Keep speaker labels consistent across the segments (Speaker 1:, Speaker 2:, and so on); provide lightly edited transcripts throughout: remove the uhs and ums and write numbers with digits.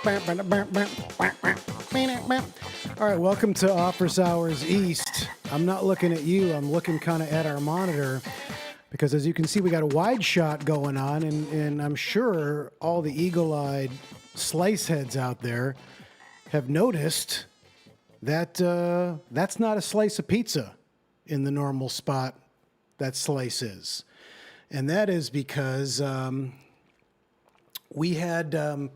Speaker 1: All right, welcome to Office Hours East. I'm not looking at you. I'm looking kind of at our monitor because, as you can see, we got a wide shot going on, and I'm sure all the eagle-eyed slice heads out there have noticed that that's not a slice of pizza in the normal spot that slice is. And that is because we had,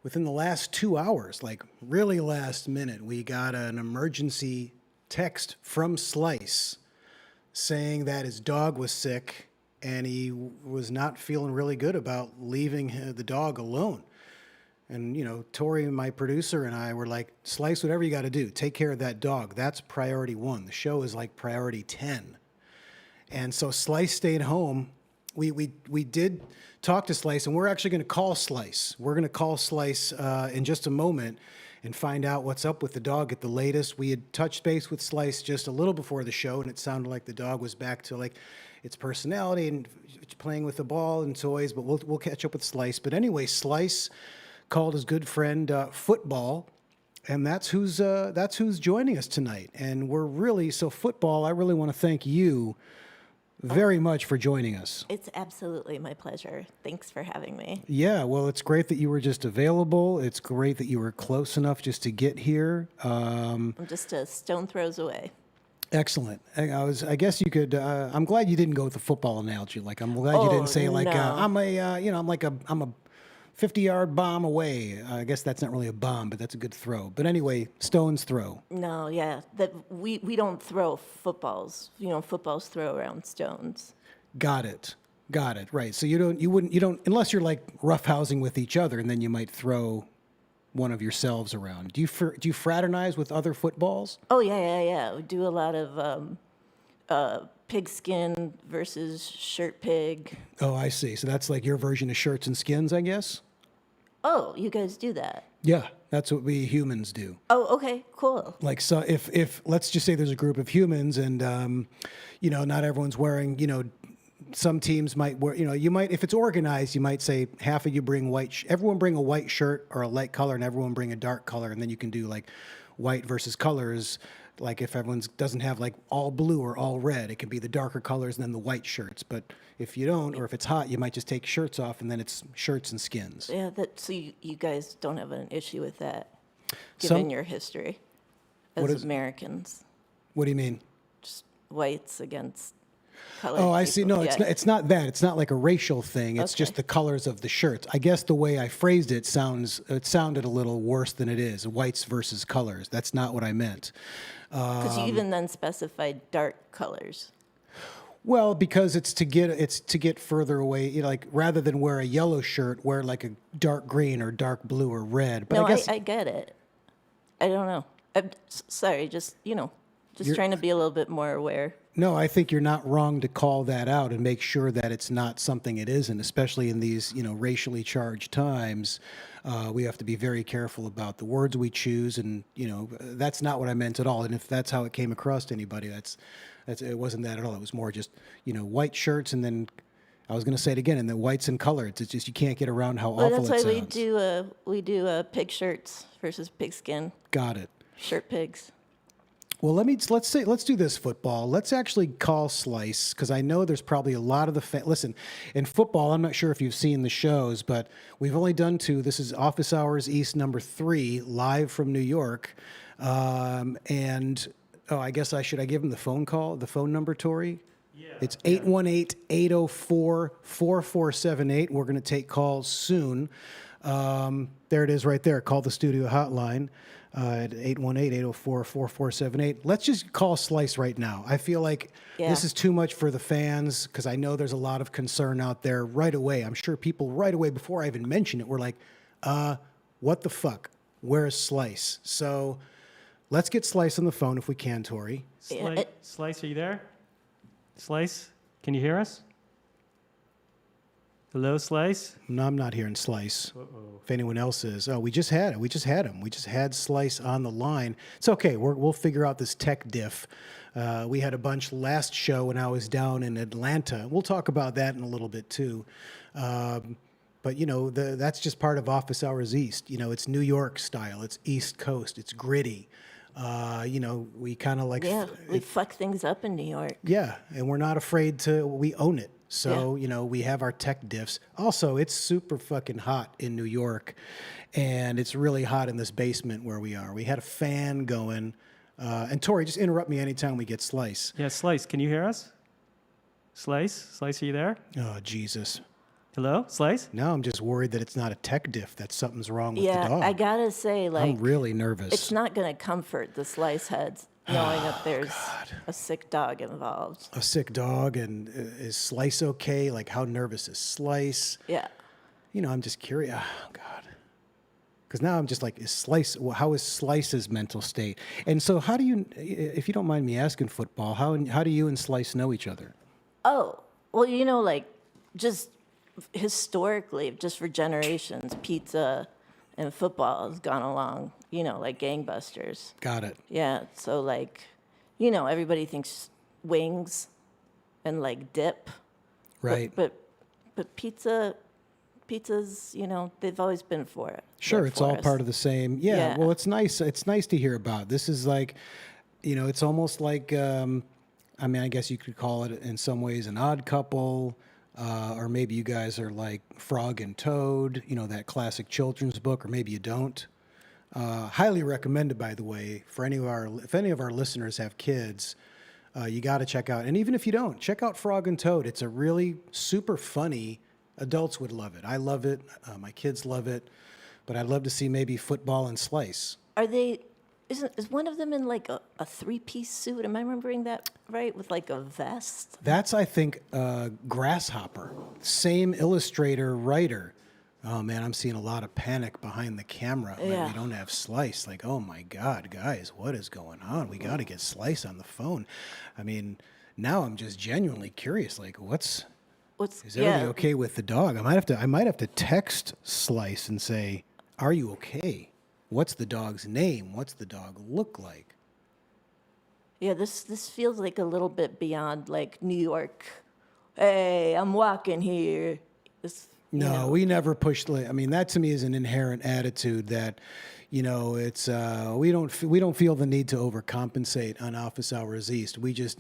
Speaker 1: within the last 2 hours, like really last minute, we got an emergency text from Slice saying that his dog was sick and he was not feeling really good about leaving the dog alone. And, you know, Tori, my producer, and I were like, Slice, whatever you got to do, take care of that dog. That's priority 1. The show is like priority 10. And so Slice stayed home. We did talk to Slice, and we're actually going to call Slice. We're going to call Slice in just a moment and find out what's up with the dog at the latest. We had touched base with Slice just a little before the show, and it sounded like the dog was back to like its personality and playing with the ball and toys. But we'll catch up with Slice. But anyway, Slice called his good friend Football, and that's who's joining us tonight. And we're really Football. I really want to thank you very much for joining us.
Speaker 2: It's absolutely my pleasure. Thanks for having me.
Speaker 1: Yeah, well, it's great that you were just available. It's great that you were close enough just to get here.
Speaker 2: I'm just a stone throws away.
Speaker 1: Excellent. I guess you could. I'm glad you didn't go with the football analogy. Like, I'm glad you didn't say like
Speaker 2: no.
Speaker 1: I'm a 50-yard bomb away. I guess that's not really a bomb, but that's a good throw. But anyway, stone's throw.
Speaker 2: No, yeah, that we don't throw footballs. You know, footballs throw around stones. Got
Speaker 1: it. Right. So you don't unless you're like roughhousing with each other, and then you might throw one of yourselves around. Do you fraternize with other footballs?
Speaker 2: Oh yeah. We do a lot of pigskin versus shirt pig.
Speaker 1: Oh, I see. So that's like your version of shirts and skins, I guess?
Speaker 2: Oh, you guys do that?
Speaker 1: Yeah, that's what we humans do.
Speaker 2: Oh, okay, cool.
Speaker 1: Like, so if let's just say there's a group of humans and, not everyone's wearing, some teams might wear, you might, if it's organized, you might say half of you bring everyone bring a white shirt or a light color and everyone bring a dark color. And then you can do like white versus colors. Like if everyone doesn't have like all blue or all red, it can be the darker colors and then the white shirts. But if you don't, or if it's hot, you might just take shirts off and then it's shirts and skins.
Speaker 2: Yeah, so you guys don't have an issue with that, given your history as Americans.
Speaker 1: What do you mean?
Speaker 2: Just whites against colored
Speaker 1: Oh, I
Speaker 2: people.
Speaker 1: see. No,
Speaker 2: Yeah.
Speaker 1: it's not that. It's not like a racial thing. It's just the colors of the shirts. I guess the way I phrased it sounded a little worse than it is. Whites versus colors. That's not what I meant.
Speaker 2: Because you even then specified dark colors.
Speaker 1: Well, because it's to get further away. Like rather than wear a yellow shirt, wear like a dark green or dark blue or red. But
Speaker 2: No,
Speaker 1: I guess
Speaker 2: I get it. I don't know. I'm sorry, just trying to be a little bit more aware.
Speaker 1: No, I think you're not wrong to call that out and make sure that it's not something it isn't, especially in these, racially charged times. We have to be very careful about the words we choose, and, that's not what I meant at all. And if that's how it came across to anybody, it wasn't that at all. It was more just, white shirts, and then I was going to say it again, and then whites and colors. It's just you can't get around how awful it sounds.
Speaker 2: That's why we do pig shirts versus pigskin.
Speaker 1: Got it.
Speaker 2: Shirt pigs.
Speaker 1: Well, let's do this, Football. Let's actually call Slice, because I know there's probably a lot of the listen, in football, I'm not sure if you've seen the shows, but we've only done 2. This is Office Hours East number 3, live from New York. And I guess I give him the phone number, Tori? Yeah. It's 818-804-4478. We're going to take calls soon. There it is right there. Call the studio hotline. At 818-804-4478. Let's just call Slice right now. I feel like this is too much for the fans because I know there's a lot of concern out there right away. I'm sure people right away, before I even mention it, were like, what the fuck? Where is Slice? So let's get Slice on the phone if we can, Tori.
Speaker 3: Slice, are you there? Slice, can you hear us? Hello, Slice?
Speaker 1: No, I'm not hearing Slice.
Speaker 3: Uh-oh.
Speaker 1: If anyone else is. Oh, we just had him. We just had Slice on the line. It's okay. We'll figure out this tech diff. We had a bunch last show when I was down in Atlanta. We'll talk about that in a little bit, too. But, that's just part of Office Hours East. It's New York style. It's East Coast. It's gritty. We kind of like...
Speaker 2: Yeah, we fuck things up in New York.
Speaker 1: Yeah, and we're not afraid we own it. So, we have our tech diffs. Also, it's super fucking hot in New York, and it's really hot in this basement where we are. We had a fan going. And Tori, just interrupt me anytime we get Slice.
Speaker 3: Yeah, Slice, can you hear us? Slice, are you there?
Speaker 1: Oh, Jesus.
Speaker 3: Hello, Slice?
Speaker 1: Now I'm just worried that it's not a tech diff, that something's wrong with the dog.
Speaker 2: Yeah, I gotta say,
Speaker 1: I'm really nervous.
Speaker 2: It's not gonna comfort the Slice heads knowing that there's a sick dog involved.
Speaker 1: A sick dog, and is Slice okay? Like, how nervous is Slice?
Speaker 2: Yeah.
Speaker 1: I'm just curious. Oh, God. Because now I'm just like, how is Slice's mental state? And so how do you, if you don't mind me asking football, how do you and Slice know each other?
Speaker 2: Oh, well, just historically, just for generations, pizza and football has gone along, like gangbusters.
Speaker 1: Got it.
Speaker 2: Yeah, so everybody thinks wings and dip.
Speaker 1: Right.
Speaker 2: But pizza's, they've always been for it.
Speaker 1: Sure, it's all part of the same. Yeah, well, it's nice. It's nice to hear about. This is like, it's almost like, I guess you could call it in some ways an odd couple, or maybe you guys are like Frog and Toad, that classic children's book, or maybe you don't. Highly recommended, by the way, for if any of our listeners have kids, you got to check out. And even if you don't, check out Frog and Toad. It's a really super funny. Adults would love it. I love it. My kids love it. But I'd love to see maybe football and Slice.
Speaker 2: Are they? Is one of them in a three-piece suit? Am I remembering that right? With a vest?
Speaker 1: That's, I think, Grasshopper. Same illustrator, writer. Oh man, I'm seeing a lot of panic behind the camera.
Speaker 2: Yeah.
Speaker 1: We don't have Slice. Oh my God, guys, what is going on? We got to get Slice on the phone. Now I'm just genuinely curious. Is everything okay with the dog? I might have to text Slice and say, "Are you okay? What's the dog's name? What's the dog look like?"
Speaker 2: Yeah, this feels like a little bit beyond New York. Hey, I'm walking here.
Speaker 1: No, we never pushed. That to me is an inherent attitude that, it's we don't feel the need to overcompensate on Office Hours East. We just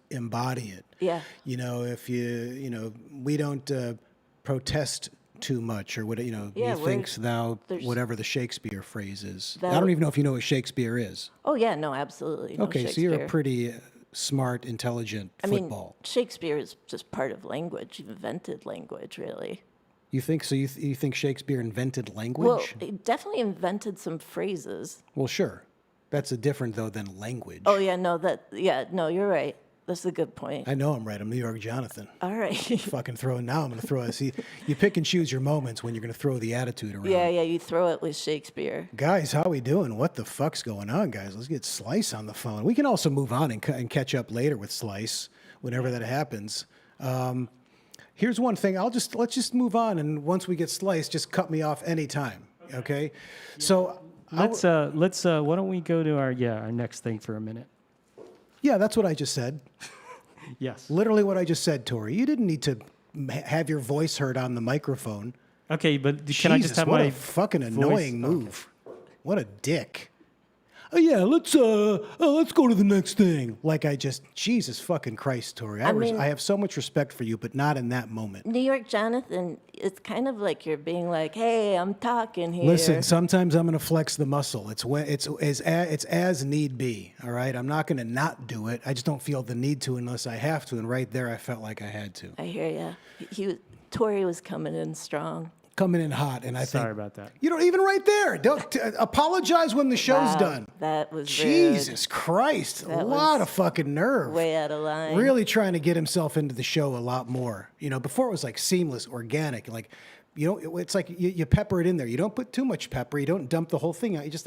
Speaker 1: embody it.
Speaker 2: Yeah.
Speaker 1: If we don't protest too much or what methinks thou, whatever the Shakespeare phrase is. I don't even know if you know what Shakespeare is.
Speaker 2: Oh yeah, no, absolutely. No,
Speaker 1: okay, so you're a pretty smart, intelligent football.
Speaker 2: Shakespeare is just part of language. He invented language, really.
Speaker 1: You think so? You think Shakespeare invented language?
Speaker 2: Well, he definitely invented some phrases.
Speaker 1: Well, sure. That's different though than language.
Speaker 2: Oh yeah, no, you're right. That's a good point.
Speaker 1: I know I'm right. I'm New York Jonathan.
Speaker 2: All right.
Speaker 1: Fucking throw it now. I'm going to throw it. See, you pick and choose your moments when you're going to throw the attitude around.
Speaker 2: Yeah, you throw it with Shakespeare.
Speaker 1: Guys, how we doing? What the fuck's going on, guys? Let's get Slice on the phone. We can also move on and catch up later with Slice whenever that happens. Here's one thing. Let's just move on, and once we get Slice, just cut me off anytime. Okay? Yeah. So
Speaker 3: let's why don't we go to our next thing for a minute?
Speaker 1: Yeah, that's what I just said.
Speaker 3: Yes.
Speaker 1: Literally what I just said, Tori. You didn't need to have your voice heard on the microphone.
Speaker 3: Okay, but
Speaker 1: Jesus,
Speaker 3: can I just have
Speaker 1: what
Speaker 3: my
Speaker 1: a fucking annoying
Speaker 3: voice?
Speaker 1: move. Okay. What a dick. Oh yeah, let's go to the next thing. Jesus fucking Christ, Tori. I have so much respect for you, but not in that moment.
Speaker 2: New York Jonathan, it's kind of like you're being like, "Hey, I'm talking here."
Speaker 1: Listen, sometimes I'm going to flex the muscle. It's as need be. All right, I'm not going to not do it. I just don't feel the need to unless I have to. And right there, I felt like I had to.
Speaker 2: I hear you. Tori was coming in strong.
Speaker 1: Coming in hot, and I think...
Speaker 3: Sorry about that.
Speaker 1: You don't even right there. Don't apologize when the show's done.
Speaker 2: That was
Speaker 1: Jesus
Speaker 2: rude.
Speaker 1: Christ. A lot of fucking nerve.
Speaker 2: Way out of line.
Speaker 1: Really trying to get himself into the show a lot more. Before it was seamless, organic. It's like you pepper it in there. You don't put too much pepper. You don't dump the whole thing out. You just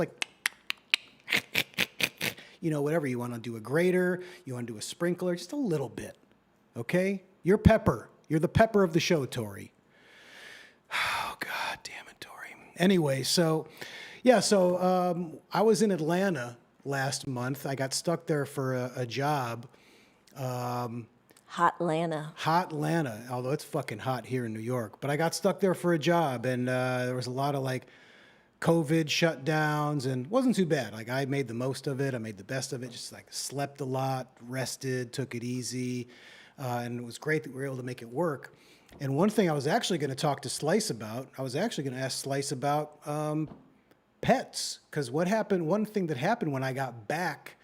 Speaker 1: whatever. You want to do a grater. You want to do a sprinkler. Just a little bit. Okay? You're pepper. You're the pepper of the show, Tori. Oh, God damn it, Tori. Anyway, so I was in Atlanta last month. I got stuck there for a job.
Speaker 2: Hot Hot Lana.
Speaker 1: Hot Atlanta, although it's fucking hot here in New York. But I got stuck there for a job, and there was a lot of like COVID shutdowns, and it wasn't too bad. Like I made the most of it. I made the best of it. Just like slept a lot, rested, took it easy, and it was great that we were able to make it work. And one thing I was actually going to talk to Slice about, I was actually going to ask Slice about pets, because what happened? One thing that happened when I got back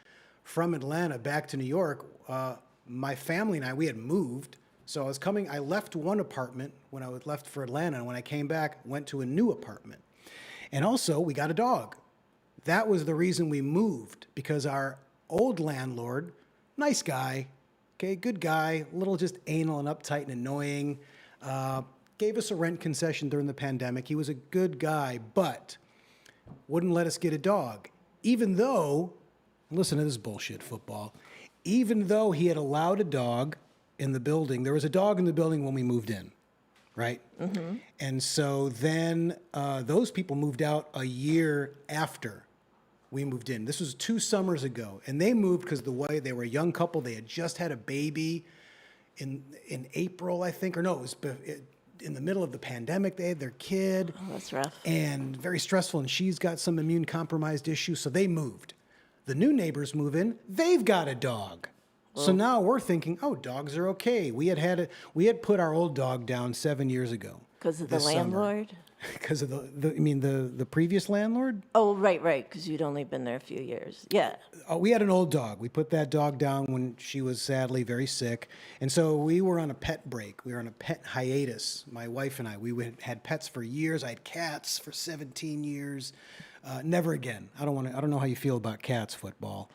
Speaker 1: from Atlanta back to New York, my family and we had moved. So I left one apartment when I was left for Atlanta, and when I came back, went to a new apartment. And also, we got a dog. That was the reason we moved, because our old landlord, nice guy, okay, good guy, a little just anal and uptight and annoying, gave us a rent concession during the pandemic. He was a good guy, but wouldn't let us get a dog, even though, listen to this bullshit football, even though he had allowed a dog in the building. There was a dog in the building when we moved in, right? Mm-hmm. And so then those people moved out a year after we moved in. This was 2 summers ago, and they moved because they were a young couple. They had just had a baby in April, I think, or no, it was in the middle of the pandemic. They had their kid.
Speaker 2: Oh, that's rough.
Speaker 1: And very stressful, and she's got some immune compromised issues, so they moved. The new neighbors move in, they've got a dog. So now we're thinking, oh, dogs are okay. We had put our old dog down 7 years ago.
Speaker 2: Because of the landlord?
Speaker 1: Because of the previous landlord?
Speaker 2: Oh, right, because you'd only been there a few years. Yeah.
Speaker 1: Oh, we had an old dog. We put that dog down when she was sadly very sick. And so we were on a pet break. We were on a pet hiatus, my wife and I. We had pets for years. I had cats for 17 years. Never again. I don't know how you feel about cats, football.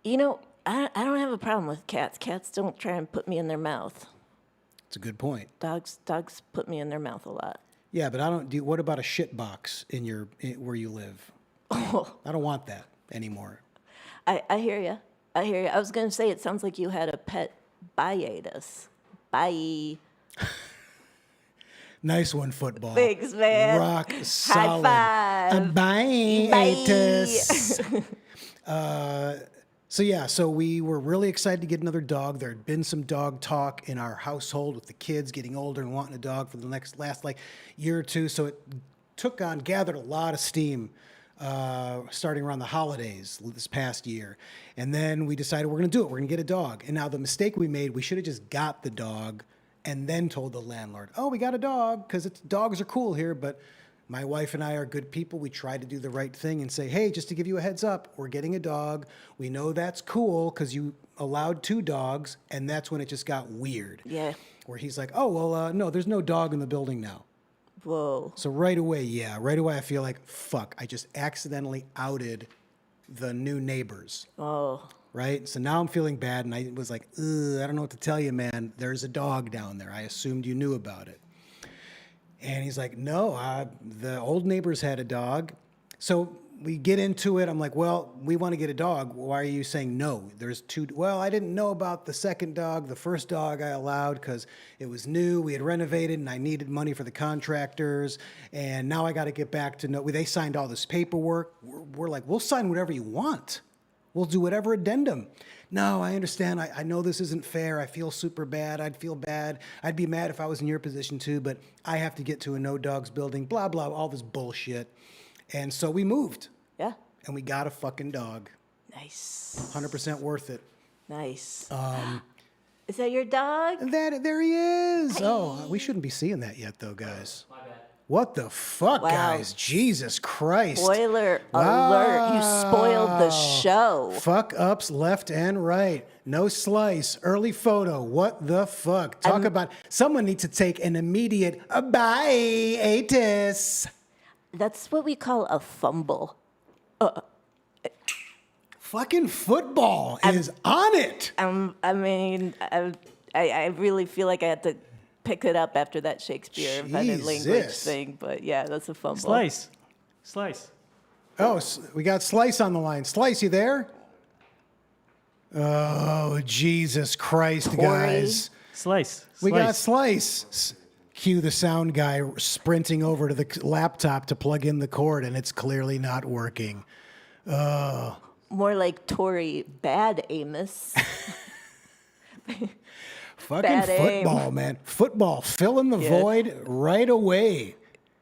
Speaker 2: You know, I don't have a problem with cats. Cats don't try and put me in their mouth.
Speaker 1: It's a good point.
Speaker 2: Dogs put me in their mouth a lot.
Speaker 1: Yeah, but what about a shit box where you live?
Speaker 2: Oh.
Speaker 1: I don't want that anymore.
Speaker 2: I hear you. I was going to say, it sounds like you had a pet hiatus. Bye.
Speaker 1: Nice one, football.
Speaker 2: Thanks, man.
Speaker 1: Rock solid.
Speaker 2: High five.
Speaker 1: Bye. So we were really excited to get another dog. There had been some dog talk in our household with the kids getting older and wanting a dog for the last year or two. So it gathered a lot of steam starting around the holidays this past year. And then we decided we're going to do it. We're going to get a dog. And now the mistake we made, we should have just got the dog and then told the landlord, oh, we got a dog, because dogs are cool here. But my wife and I are good people. We try to do the right thing and say, hey, just to give you a heads up, we're getting a dog. We know that's cool because you allowed 2 dogs, and that's when it just got weird.
Speaker 2: Yeah.
Speaker 1: Where he's like, oh, well, no, there's no dog in the building now.
Speaker 2: Whoa.
Speaker 1: So right away, I feel like, fuck, I just accidentally outed the new neighbors.
Speaker 2: Oh. Right?
Speaker 1: So now I'm feeling bad, and I was like, I don't know what to tell you, man. There's a dog down there. I assumed you knew about it. And he's like, no, the old neighbors had a dog. So we get into it. I'm like, well, we want to get a dog. Why are you saying no? There's 2. Well, I didn't know about the second dog. The first dog I allowed because it was new. We had renovated, and I needed money for the contractors. And now I got to get back to they signed all this paperwork. We're like, we'll sign whatever you want. We'll do whatever addendum. No, I understand. I know this isn't fair. I feel super bad. I'd feel bad. I'd be mad if I was in your position too, but I have to get to a no dogs building, blah, blah, all this bullshit. And so we moved.
Speaker 2: Yeah.
Speaker 1: And we got a fucking dog.
Speaker 2: Nice.
Speaker 1: 100% worth it.
Speaker 2: Nice. Is that your dog?
Speaker 1: There he is. Oh, we shouldn't be seeing that yet though, guys. My bad. What the fuck, guys? Jesus Christ.
Speaker 2: Spoiler alert. You spoiled the show.
Speaker 1: Fuck ups left and right. No Slice. Early photo. What the fuck? Talk about... Someone needs to take an immediate hiatus.
Speaker 2: That's what we call a fumble.
Speaker 1: Fucking football is on it.
Speaker 2: I really feel like I had to pick it up after that Shakespeare invented language thing, but yeah, that's a fumble.
Speaker 3: Slice.
Speaker 1: Oh, we got Slice on the line. Slice, you there? Oh, Jesus Christ, guys.
Speaker 3: Slice.
Speaker 1: We got Slice. Cue the sound guy sprinting over to the laptop to plug in the cord, and it's clearly not working.
Speaker 2: More like Tory Bad Amos.
Speaker 1: Fucking
Speaker 2: Bad aim.
Speaker 1: football, man. Football, filling the void right away.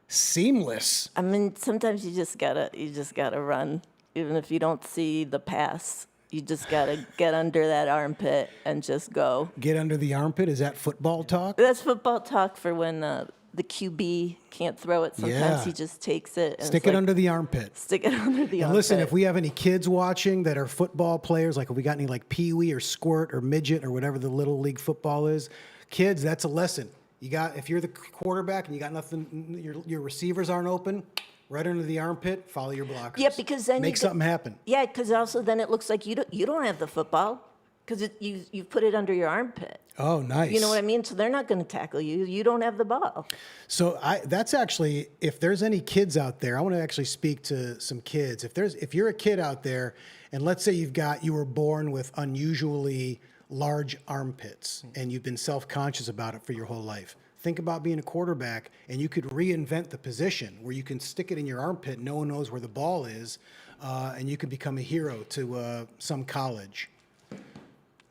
Speaker 1: Seamless.
Speaker 2: I mean, sometimes you just gotta run, even if you don't see the pass. You just gotta get under that armpit and just go.
Speaker 1: Get under the armpit. Is that football talk?
Speaker 2: That's football talk for when the QB can't throw it. Sometimes
Speaker 1: Yeah.
Speaker 2: he just takes it and
Speaker 1: Stick
Speaker 2: it's
Speaker 1: it under the armpit.
Speaker 2: stick it under the
Speaker 1: And
Speaker 2: armpit.
Speaker 1: listen, if we have any kids watching that are football players, like if we got any like peewee or squirt or midget or whatever the little league football is, kids, that's a lesson. You got, if you're the quarterback and you got nothing, your receivers aren't open, right under the armpit, follow your blockers.
Speaker 2: Yeah, because then
Speaker 1: make something happen.
Speaker 2: Yeah, because also then it looks like you don't have the football because you put it under your armpit.
Speaker 1: Oh, nice.
Speaker 2: You know what I mean? So they're not going to tackle you. You don't have the ball.
Speaker 1: So that's actually, if there's any kids out there, I want to actually speak to some kids. If you're a kid out there, and let's say you were born with unusually large armpits, and you've been self-conscious about it for your whole life. Think about being a quarterback, and you could reinvent the position where you can stick it in your armpit. No one knows where the ball is, and you can become a hero to some college.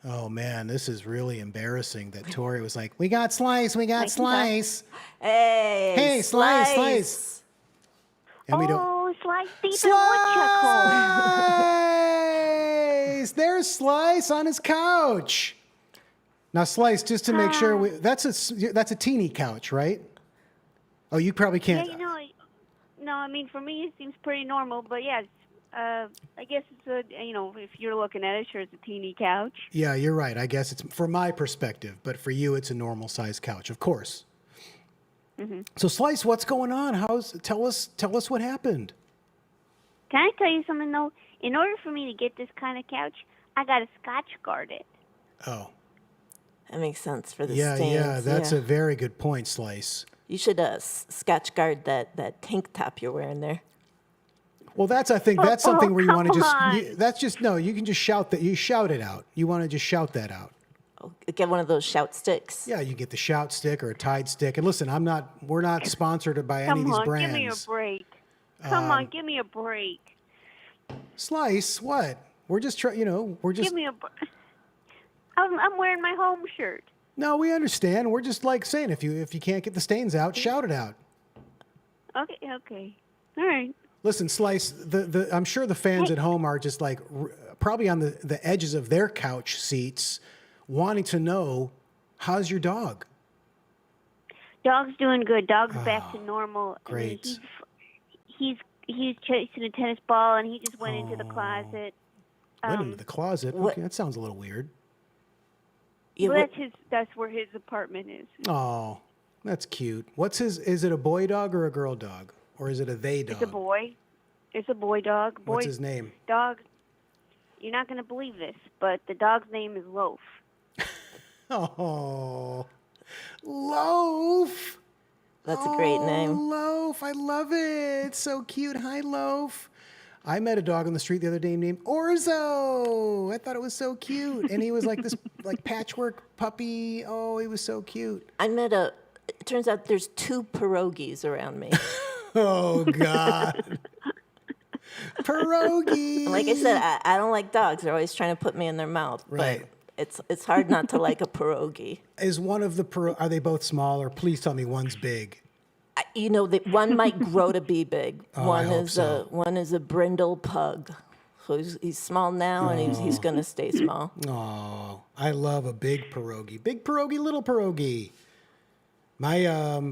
Speaker 1: Oh man, this is really embarrassing that Tori was like, "We got Slice, we got Slice."
Speaker 2: Hey,
Speaker 1: Slice. And we don't.
Speaker 4: Oh, Slice Beaver Woodchuckle.
Speaker 1: Slice! There's Slice on his couch. Now, Slice, just to make sure, that's a teeny couch, right? Oh, you probably
Speaker 4: Yeah,
Speaker 1: can't.
Speaker 4: no, I mean, for me, it seems pretty normal, but yeah, I guess it's if you're looking at it, sure, it's a teeny couch.
Speaker 1: Yeah, you're right. I guess it's from my perspective, but for you, it's a normal size couch, of course.
Speaker 4: Mm-hmm.
Speaker 1: So, Slice, what's going on? Tell us what happened.
Speaker 4: Can I tell you something, though? In order for me to get this kind of couch, I got to Scotch guard it.
Speaker 1: Oh,
Speaker 2: That makes sense for the
Speaker 1: yeah,
Speaker 2: stains.
Speaker 1: that's a very good point, Slice.
Speaker 2: You should Scotch guard that tank top you're wearing there.
Speaker 1: Well, I think that's something where you want to
Speaker 4: come on.
Speaker 1: you can just shout that. You shout it out. You want to just shout that out.
Speaker 2: Oh, get one of those shout sticks.
Speaker 1: Yeah, you get the shout stick or a Tide stick. And listen, we're not sponsored by any of these brands.
Speaker 4: Give me a break. Come on, give me a break.
Speaker 1: Slice, what? We're just trying,
Speaker 4: Give me a break. I'm wearing my home shirt.
Speaker 1: No, we understand. We're just like saying if you can't get the stains out, shout it out.
Speaker 4: Okay. All right.
Speaker 1: Listen, Slice, I'm sure the fans at home are just like probably on the edges of their couch seats wanting to know, how's your dog?
Speaker 4: Dog's doing good. Dog's back to normal.
Speaker 1: Great.
Speaker 4: I mean, he's chasing a tennis ball, and he just went into the closet.
Speaker 1: Went into the closet.
Speaker 2: what-
Speaker 1: Okay, that sounds a little weird.
Speaker 2: Yeah,
Speaker 4: Well,
Speaker 2: what-
Speaker 4: that's where his apartment is.
Speaker 1: Oh, that's cute. Is it a boy dog or a girl dog? Or is it a they dog?
Speaker 4: It's a boy. It's a boy dog.
Speaker 1: What's his name?
Speaker 4: Dog. You're not going to believe this, but the dog's name is Loaf.
Speaker 1: Oh, Loaf.
Speaker 2: that's a great name.
Speaker 1: Loaf. I love it. It's so cute. Hi, Loaf. I met a dog on the street the other day named Orzo. I thought it was so cute. And he was like this like patchwork puppy. Oh, he was so cute.
Speaker 2: It turns out there's 2 pierogies around me.
Speaker 1: Oh, God. Pierogi.
Speaker 2: Like I said, I don't like dogs. They're always trying to put me in their mouth.
Speaker 1: Right.
Speaker 2: But it's hard not to like a pierogi.
Speaker 1: Is one of the are they both small, or please tell me one's big?
Speaker 2: One might grow to be big.
Speaker 1: Oh, I hope so.
Speaker 2: One is a brindle pug. So he's small now, and he's going to stay small.
Speaker 1: Oh, I love a big pierogi. Big pierogi, little pierogi. My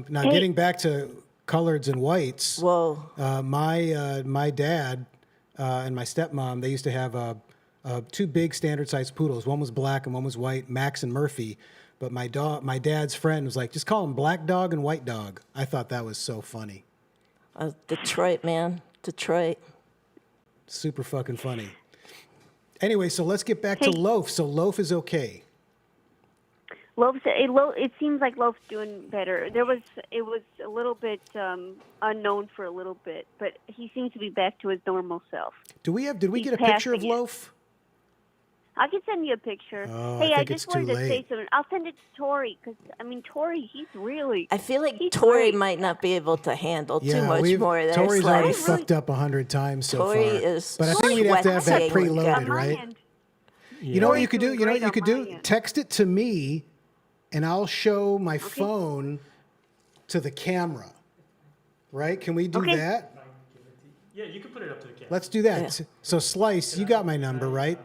Speaker 1: now getting back to coloreds and whites.
Speaker 2: Whoa.
Speaker 1: My dad and my stepmom, they used to have 2 big standard sized poodles. One was black and one was white, Max and Murphy. But my dad's friend was like, just call them Black Dog and White Dog. I thought that was so funny.
Speaker 2: Detroit, man. Detroit.
Speaker 1: Super fucking funny. Anyway, so let's get back to Loaf. So Loaf is okay.
Speaker 4: It seems like Loaf's doing better. It was a little bit unknown for a little bit, but he seems to be back to his normal self.
Speaker 1: Did we
Speaker 4: He's
Speaker 1: get a picture of
Speaker 4: passing it.
Speaker 1: Loaf?
Speaker 4: I can send you a picture.
Speaker 1: Oh,
Speaker 4: Hey,
Speaker 1: I
Speaker 4: I
Speaker 1: think it's
Speaker 4: just wanted
Speaker 1: too
Speaker 4: to say
Speaker 1: late.
Speaker 4: something. I'll send it to Tori because Tori, he's really.
Speaker 2: I feel like
Speaker 4: He's
Speaker 2: Tori
Speaker 4: great.
Speaker 2: might not be able to handle too
Speaker 1: Yeah,
Speaker 2: much more there.
Speaker 1: Tori's already
Speaker 2: Slice.
Speaker 1: fucked up 100 times so
Speaker 2: Tori
Speaker 1: far.
Speaker 2: is
Speaker 1: But I think we'd have to have that
Speaker 2: sweating.
Speaker 1: preloaded,
Speaker 4: On my
Speaker 1: right?
Speaker 4: end.
Speaker 1: You know what you
Speaker 4: Tori's
Speaker 1: could do?
Speaker 4: doing
Speaker 1: You know what
Speaker 4: great
Speaker 1: you
Speaker 4: on
Speaker 1: could
Speaker 4: my
Speaker 1: do?
Speaker 4: end.
Speaker 1: Text it to me, and I'll show my phone to the camera. Right? Can we do
Speaker 4: Okay.
Speaker 1: that?
Speaker 3: Yeah, you can put it up to the camera.
Speaker 1: Let's do that.
Speaker 2: Yeah.
Speaker 1: So Slice, you got my number, right?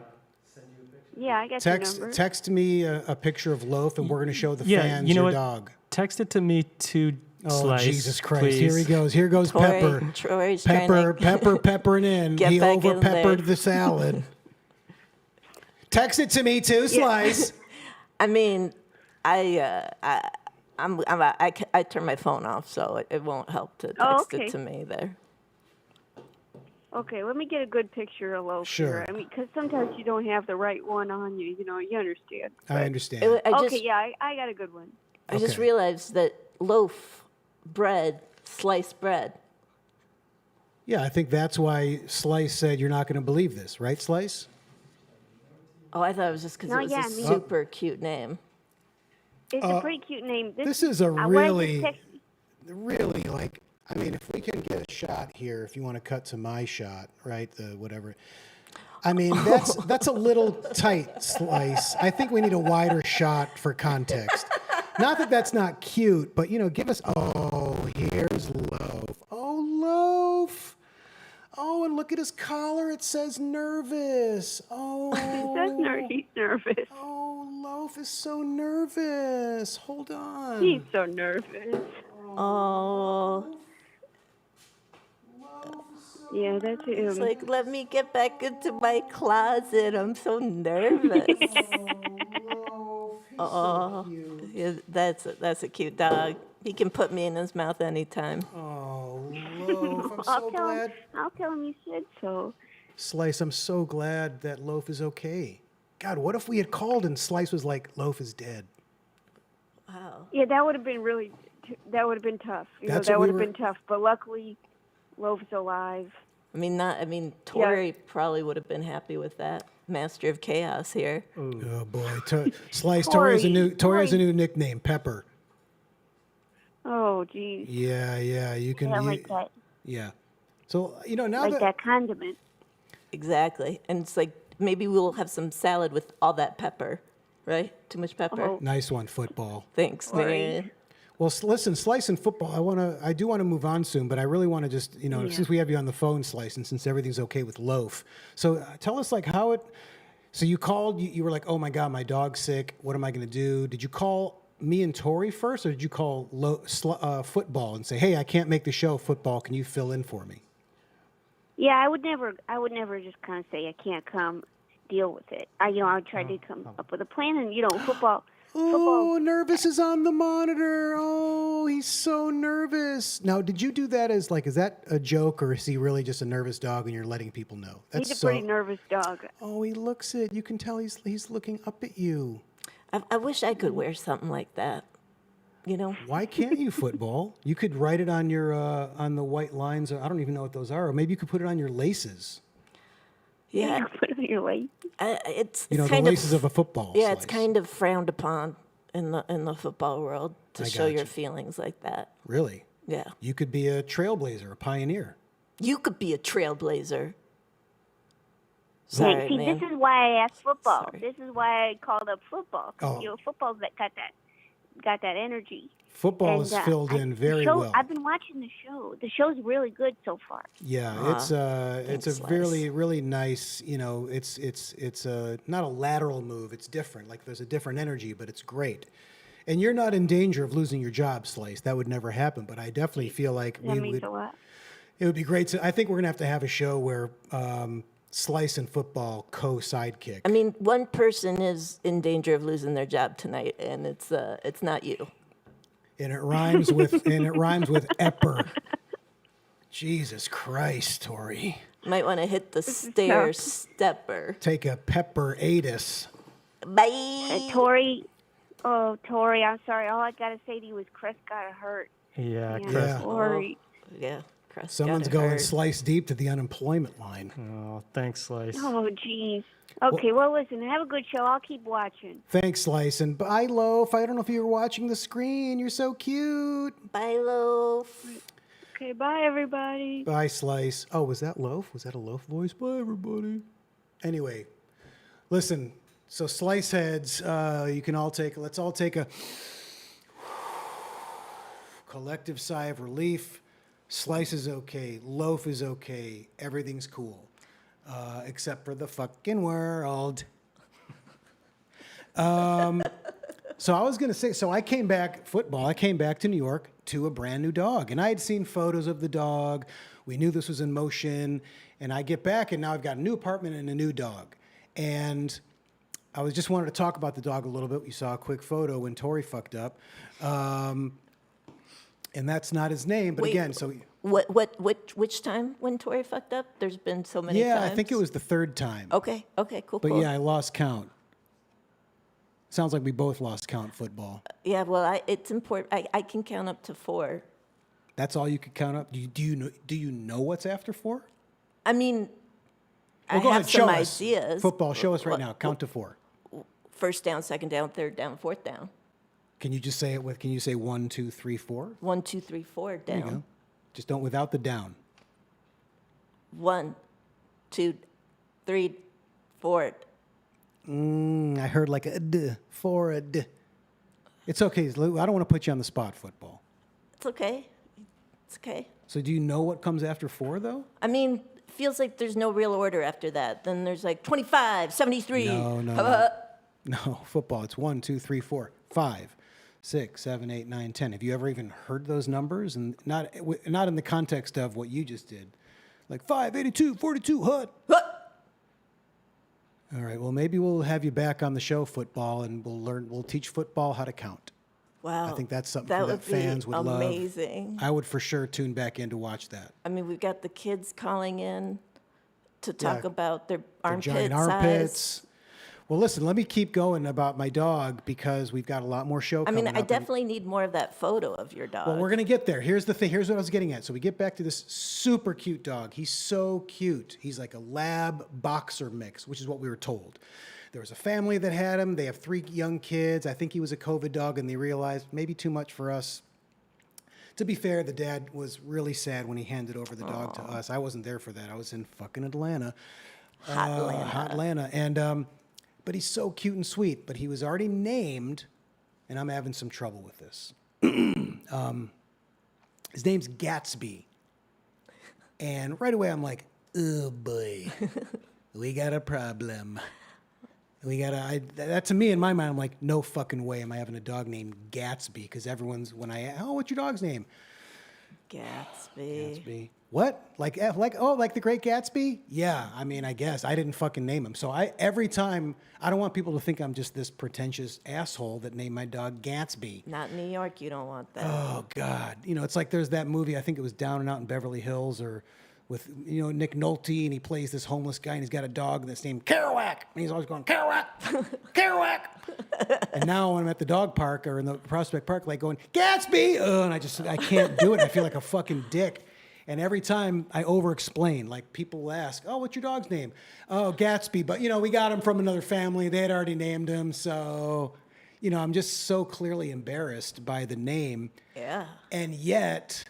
Speaker 4: Yeah, I got your
Speaker 1: Text
Speaker 4: number.
Speaker 1: text me a picture of Loaf, and we're going to show the
Speaker 3: Yeah,
Speaker 1: fans
Speaker 3: you know
Speaker 1: your
Speaker 3: what?
Speaker 1: dog.
Speaker 3: Text it to me to
Speaker 1: Oh,
Speaker 3: Slice.
Speaker 1: Jesus Christ.
Speaker 3: Please.
Speaker 1: Here he goes. Here goes Pepper.
Speaker 2: Troy's
Speaker 1: Pepper,
Speaker 2: trying to
Speaker 1: peppering in.
Speaker 2: Get
Speaker 1: He
Speaker 2: back in
Speaker 1: over peppered
Speaker 2: there.
Speaker 1: the salad. Text it to me too, Slice.
Speaker 2: I mean, I turn my phone off, so it won't help to text
Speaker 4: Oh, okay.
Speaker 2: it to me there.
Speaker 4: Okay, let me get a good picture of Loaf
Speaker 1: Sure.
Speaker 4: here. I mean, because sometimes you don't have the right one on you. You know, you understand.
Speaker 1: I understand.
Speaker 4: Okay, yeah, I got a good one.
Speaker 2: I just
Speaker 1: Okay.
Speaker 2: realized that loaf, bread, sliced bread.
Speaker 1: Yeah, I think that's why Slice said you're not going to believe this, right, Slice?
Speaker 2: Oh, I thought it was just because
Speaker 4: No,
Speaker 2: it was
Speaker 4: yeah,
Speaker 2: a
Speaker 4: me-
Speaker 2: super cute name.
Speaker 4: It's a pretty cute name.
Speaker 1: This is a
Speaker 4: what I just
Speaker 1: really,
Speaker 4: text-
Speaker 1: really like. I mean, if we can get a shot here, if you want to cut to my shot, right? The whatever. I mean, that's a little tight, Slice. I think we need a wider shot for context. Not that that's not cute, but give us. Oh, here's Loaf. Oh, Loaf. Oh, and look at his collar. It says nervous. Oh.
Speaker 4: He's nervous.
Speaker 1: Oh, Loaf is so nervous. Hold on.
Speaker 4: He's so nervous.
Speaker 2: Oh,
Speaker 4: Yeah, that's him.
Speaker 2: it's like, let me get back into my closet. I'm so nervous. Oh, yeah, that's a cute dog. He can put me in his mouth anytime.
Speaker 1: Oh, Loaf, I'm so glad.
Speaker 4: I'll tell him you said so.
Speaker 1: Slice, I'm so glad that Loaf is okay. God, what if we had called and Slice was like, Loaf is dead?
Speaker 2: Wow.
Speaker 4: Yeah, that would have been that would have been tough.
Speaker 1: That's
Speaker 4: That
Speaker 1: what we
Speaker 4: would have
Speaker 1: were-
Speaker 4: been tough. But luckily, Loaf's alive.
Speaker 2: I mean, Tori probably would have been happy with that. Master of Chaos here.
Speaker 1: Oh boy, Slice. Tori has a new nickname, Pepper.
Speaker 4: Oh, geez.
Speaker 1: Yeah. You can.
Speaker 4: Yeah, like that.
Speaker 1: Yeah. So now
Speaker 4: Like that condiment.
Speaker 2: Exactly. And it's like, maybe we'll have some salad with all that pepper, right? Too much pepper.
Speaker 4: Oh.
Speaker 1: Nice one, football.
Speaker 2: Thanks, man.
Speaker 1: Well, listen, Slice and football. I do want to move on soon, but I really want to just, since we have you on the phone, Slice, and since everything's okay with Loaf, so tell us how it. So you called. You were like, oh my God, my dog's sick. What am I going to do? Did you call me and Tori first, or did you call football and say, hey, I can't make the show. Football, can you fill in for me?
Speaker 4: Yeah, I would never just kind of say I can't come. Deal with it. I would try to come up with a plan, and football.
Speaker 1: Oh, nervous is on the monitor. Oh, he's so nervous. Now, did you do that is that a joke, or is he really just a nervous dog and you're letting people know?
Speaker 4: He's a pretty nervous dog.
Speaker 1: Oh, he looks it. You can tell he's looking up at you.
Speaker 2: I wish I could wear something like that.
Speaker 1: Why can't you, football? You could write it on your on the white lines. I don't even know what those are. Or maybe you could put it on your laces.
Speaker 2: Yeah,
Speaker 4: Put it on your leg.
Speaker 2: it's
Speaker 1: The
Speaker 2: kind
Speaker 1: laces of a football.
Speaker 2: Yeah, it's
Speaker 1: Slice.
Speaker 2: kind of frowned upon in the football world to
Speaker 1: I
Speaker 2: show your
Speaker 1: gotcha.
Speaker 2: feelings like that.
Speaker 1: Really.
Speaker 2: Yeah,
Speaker 1: You could be a trailblazer, a pioneer.
Speaker 2: you could be a trailblazer. Sorry,
Speaker 4: See,
Speaker 2: man.
Speaker 4: this is why I asked football.
Speaker 2: Sorry.
Speaker 4: This is why I called up football. 'Cause,
Speaker 1: Oh.
Speaker 4: Football's got that energy.
Speaker 1: Football
Speaker 4: And,
Speaker 1: is filled in very
Speaker 4: show,
Speaker 1: well.
Speaker 4: I've been watching the show. The show's really good so far.
Speaker 1: Yeah, it's a
Speaker 2: thanks,
Speaker 1: really really nice. It's not a lateral move. It's different. Like there's a different energy, but it's great. And you're not in danger of losing your job, Slice. That would never happen. But I definitely feel like
Speaker 4: That means a lot.
Speaker 1: it would be great. I think we're gonna have a show where Slice and football co-sidekick.
Speaker 2: I mean, one person is in danger of losing their job tonight, and it's not you.
Speaker 1: And it rhymes with Epper. Jesus Christ, Tori.
Speaker 2: Might want to hit the stair stepper.
Speaker 1: Take a pepper-atus.
Speaker 2: Bye.
Speaker 4: Tori, I'm sorry. All I got to say to you is Chris got hurt.
Speaker 3: Yeah,
Speaker 4: Yeah.
Speaker 3: Chris.
Speaker 1: Yeah.
Speaker 4: Tori.
Speaker 2: Yeah, Crest
Speaker 1: Someone's
Speaker 2: got
Speaker 1: going
Speaker 2: hurt.
Speaker 1: slice deep to the unemployment line.
Speaker 3: Oh, thanks, Slice.
Speaker 4: Oh, jeez. Okay, well, listen, have a good show. I'll keep watching.
Speaker 1: Thanks, Slice. And bye, Loaf. I don't know if you were watching the screen. You're so cute.
Speaker 2: Bye, Loaf.
Speaker 4: Okay, bye, everybody.
Speaker 1: Bye, Slice. Oh, was that Loaf? Was that a Loaf voice? Bye, everybody. Anyway, listen, So slice heads, you can all take, let's all take a collective sigh of relief. Slice is okay. Loaf is okay. Everything's cool. Except for the fucking world. So I was going to say, so I came back to New York to a brand new dog. And I had seen photos of the dog. We knew this was in motion. And I get back and now I've got a new apartment and a new dog. And I was just wanted to talk about the dog a little bit. You saw a quick photo when Tori fucked up. And that's not his name, but
Speaker 2: Wait,
Speaker 1: again, so...
Speaker 2: Which time when Tori fucked up? There's been so many times.
Speaker 1: Yeah, I think it was the third time.
Speaker 2: Okay, cool,
Speaker 1: But
Speaker 2: cool.
Speaker 1: yeah, I lost count. Sounds like we both lost count football.
Speaker 2: Yeah, well, it's important. I can count up to 4.
Speaker 1: That's all you could count up? Do you know what's after 4?
Speaker 2: I mean,
Speaker 1: Well,
Speaker 2: I
Speaker 1: go
Speaker 2: have
Speaker 1: ahead, show
Speaker 2: some
Speaker 1: us.
Speaker 2: ideas.
Speaker 1: Football, show us right
Speaker 2: What-
Speaker 1: now. Count to 4.
Speaker 2: First down, second down, third down, fourth down.
Speaker 1: Can you just say it with, can you say 1, 2, 3, 4?
Speaker 2: 1, 2, 3, 4
Speaker 1: There you
Speaker 2: down.
Speaker 1: go. Just don't without the down.
Speaker 2: 1, 2, 3, 4.
Speaker 1: I heard like a d, 4, a d. It's okay. I don't want to put you on the spot, football.
Speaker 2: It's okay. It's okay.
Speaker 1: So do you know what comes after 4, though?
Speaker 2: I mean, feels like there's no real order after that. Then there's like 25, 73.
Speaker 1: No, football. It's 1, 2, 3, 4, 5, 6, 7, 8, 9, 10. Have you ever even heard those numbers? And not in the context of what you just did. Like 5, 82, 42, hut. All right. Well, maybe we'll have you back on the show, football, and we'll teach football how to count.
Speaker 2: Wow.
Speaker 1: I think that's something
Speaker 2: that
Speaker 1: that fans would love.
Speaker 2: amazing.
Speaker 1: I would for sure tune back in to watch that.
Speaker 2: I mean, we've got the kids calling in to talk about their
Speaker 1: The
Speaker 2: armpit
Speaker 1: giant
Speaker 2: size.
Speaker 1: armpits. Well, listen, let me keep going about my dog because we've got a lot more show
Speaker 2: I
Speaker 1: coming
Speaker 2: mean,
Speaker 1: up.
Speaker 2: I
Speaker 1: and-
Speaker 2: definitely need more of that photo of your dog.
Speaker 1: Well, we're going to get there. Here's the thing. Here's what I was getting at. So we get back to this super cute dog. He's so cute. He's like a lab boxer mix, which is what we were told. There was a family that had him. They have 3 young kids. I think he was a COVID dog, and they realized maybe too much for us. To be fair, the dad was really sad when he handed over the dog to us. I wasn't there for that. I was in fucking Atlanta.
Speaker 2: Hot Atlanta.
Speaker 1: Hot Atlanta. And, but he's so cute and sweet. But he was already named, and I'm having some trouble with this. His name's Gatsby. And right away I'm like, oh boy, we got a problem. That to me in my mind, I'm like, no fucking way am I having a dog named Gatsby, because everyone's, when what's your dog's name?
Speaker 2: Gatsby.
Speaker 1: What? Like the Great Gatsby? Yeah, I mean, I guess I didn't fucking name him. So every time, I don't want people to think I'm just this pretentious asshole that named my dog Gatsby.
Speaker 2: Not in New York, you don't want that.
Speaker 1: Oh God, it's like there's that movie. I think it was Down and Out in Beverly Hills, or with Nick Nolte, and he plays this homeless guy, and he's got a dog that's named Kerouac, and he's always going Kerouac, Kerouac. And now when I'm at the dog park or in the Prospect Park, like going Gatsby, and I can't do it. I feel like a fucking dick. And every time I over-explain, like people ask, "Oh, what's your dog's name?" "Oh, Gatsby." But we got him from another family. They had already named him, so I'm just so clearly embarrassed by the name.
Speaker 2: Yeah.
Speaker 1: And yet,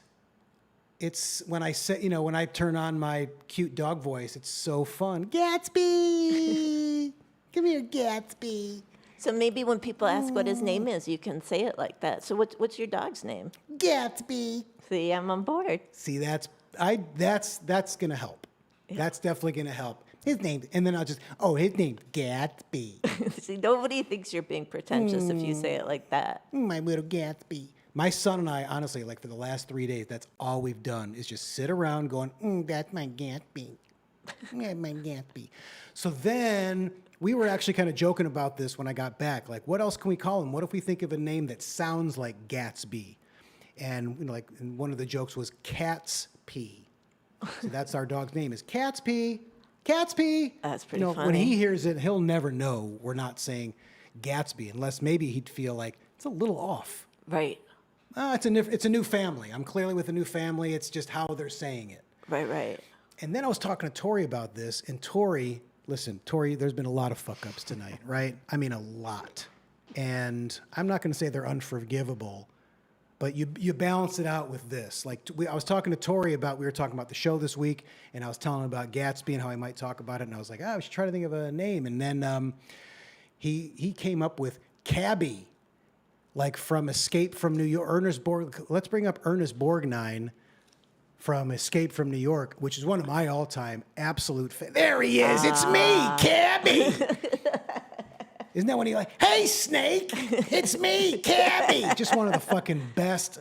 Speaker 1: it's when I say, when I turn on my cute dog voice, it's so fun. Gatsby, come here, Gatsby.
Speaker 2: So maybe when people ask what his name is, you can say it like that. So what's your dog's name?
Speaker 1: Gatsby.
Speaker 2: See, I'm on board.
Speaker 1: See, that's gonna help. Yeah. That's definitely gonna help. His name, and then his name's Gatsby.
Speaker 2: See, nobody thinks you're being pretentious if you say it like that.
Speaker 1: My little Gatsby. My son and I, honestly, like for the last 3 days, that's all we've done is just sit around going, that's my Gatsby. Yeah, my Gatsby. So then we were actually kind of joking about this when I got back. Like, what else can we call him? What if we think of a name that sounds like Gatsby? And and one of the jokes was Cat's Pee. So that's our dog's name is Cat's Pee. Cat's Pee.
Speaker 2: That's pretty funny.
Speaker 1: When he hears it, he'll never know we're not saying Gatsby, unless maybe he'd feel like it's a little off.
Speaker 2: Right.
Speaker 1: It's a new family. I'm clearly with a new family. It's just how they're saying it.
Speaker 2: Right.
Speaker 1: And then I was talking to Tori about this, and Tori, there's been a lot of fuck-ups tonight, right? I mean, a lot. And I'm not going to say they're unforgivable, but you balance it out with this. Like, I was talking to Tori we were talking about the show this week, and I was telling him about Gatsby and how I might talk about it, and I was like, we should try to think of a name. And then he came up with Cabby, like from Escape from New York. Let's bring up Ernest Borgnine from Escape from New York, which is one of my all-time absolute there he is. It's me, Cabby. Isn't that when he like, hey, Snake, it's me, Cabby. Just one of the fucking best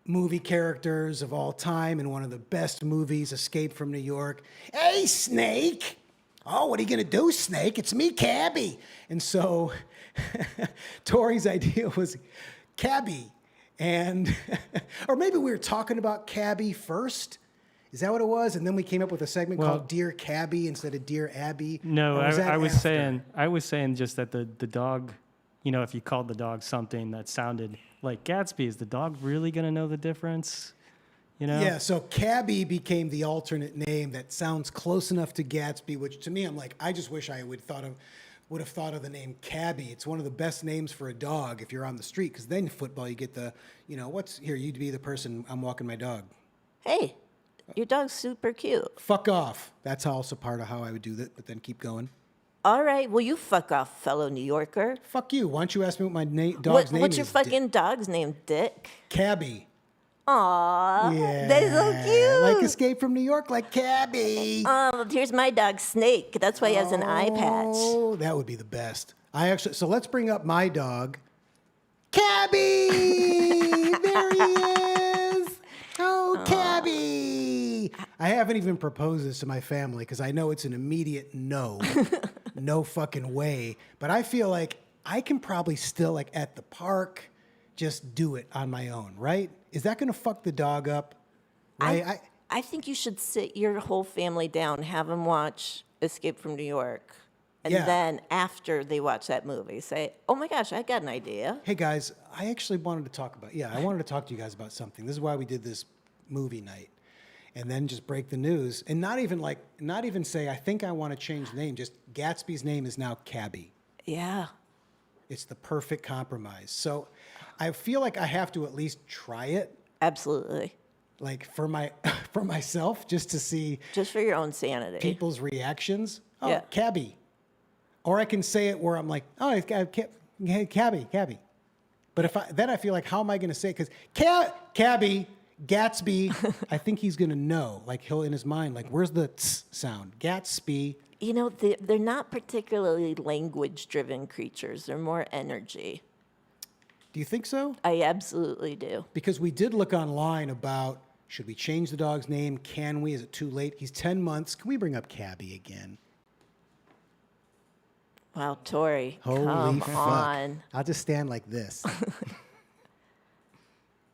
Speaker 1: movie characters of all time and one of the best movies, Escape from New York. Hey, Snake. Oh, what are you going to do, Snake? It's me, Cabby. And so Tori's idea was Cabby. And, or maybe we were talking about Cabby first. Is that what it was? And then we came up with a segment called Dear Cabby instead of Dear Abby.
Speaker 3: No,
Speaker 1: Or that
Speaker 3: I was
Speaker 1: after?
Speaker 3: saying just that the dog, you know, if you called the dog something that sounded like Gatsby, is the dog really going to know the difference? You know?
Speaker 1: Yeah, so Cabby became the alternate name that sounds close enough to Gatsby, which to me, I'm like, I just wish I would have thought of the name Cabby. It's one of the best names for a dog if you're on the street, because then in football you get the, you know, you'd be the person, I'm walking my dog.
Speaker 2: Hey, your dog's super cute.
Speaker 1: Fuck off. That's also part of how I would do that, but then keep going.
Speaker 2: All right, well, you fuck off, fellow New Yorker.
Speaker 1: Fuck you. Why don't you ask me what my dog's name is?
Speaker 2: What's your fucking dog's name, Dick?
Speaker 1: Cabby.
Speaker 2: Aw,
Speaker 1: Yeah.
Speaker 2: that is so cute.
Speaker 1: Like Escape from New York, like Cabby.
Speaker 2: Here's my dog, Snake. That's why he has an eye patch.
Speaker 1: Oh, that would be the best. So let's bring up my dog, Cabby. There he is. Oh, Cabby. I haven't even proposed this to my family because I know it's an immediate no. No fucking way. But I feel like I can probably still, like at the park, just do it on my own, right? Is that going to fuck the dog up? Right?
Speaker 2: I think you should sit your whole family down, have them watch Escape from New York, and
Speaker 1: Yeah.
Speaker 2: then after they watch that movie, say, "Oh my gosh, I got an idea."
Speaker 1: Hey guys, I actually wanted to talk about, I wanted to talk to you guys about something. This is why we did this movie night. And then just break the news and not even say, I think I want to change the name. Just Gatsby's name is now Cabby.
Speaker 2: Yeah.
Speaker 1: It's the perfect compromise. So I feel like I have to at least try it,
Speaker 2: Absolutely.
Speaker 1: like for myself, just to see
Speaker 2: Just for your own sanity.
Speaker 1: people's reactions. Oh,
Speaker 2: Yeah.
Speaker 1: Cabby. Or I can say it where I'm like, oh, it's Cabby. But then I feel like, how am I going to say it? Because Cabby, Gatsby, I think he's going to know. Like he'll in his mind, like, where's the tss sound? Gatsby.
Speaker 2: You know, they're not particularly language-driven creatures. They're more energy.
Speaker 1: Do you think so?
Speaker 2: I absolutely do.
Speaker 1: Because we did look online about, should we change the dog's name? Can we? Is it too late? He's 10 months. Can we bring up Cabby again?
Speaker 2: Wow, Tori,
Speaker 1: Holy
Speaker 2: come
Speaker 1: fuck.
Speaker 2: on.
Speaker 1: I'll just stand like this.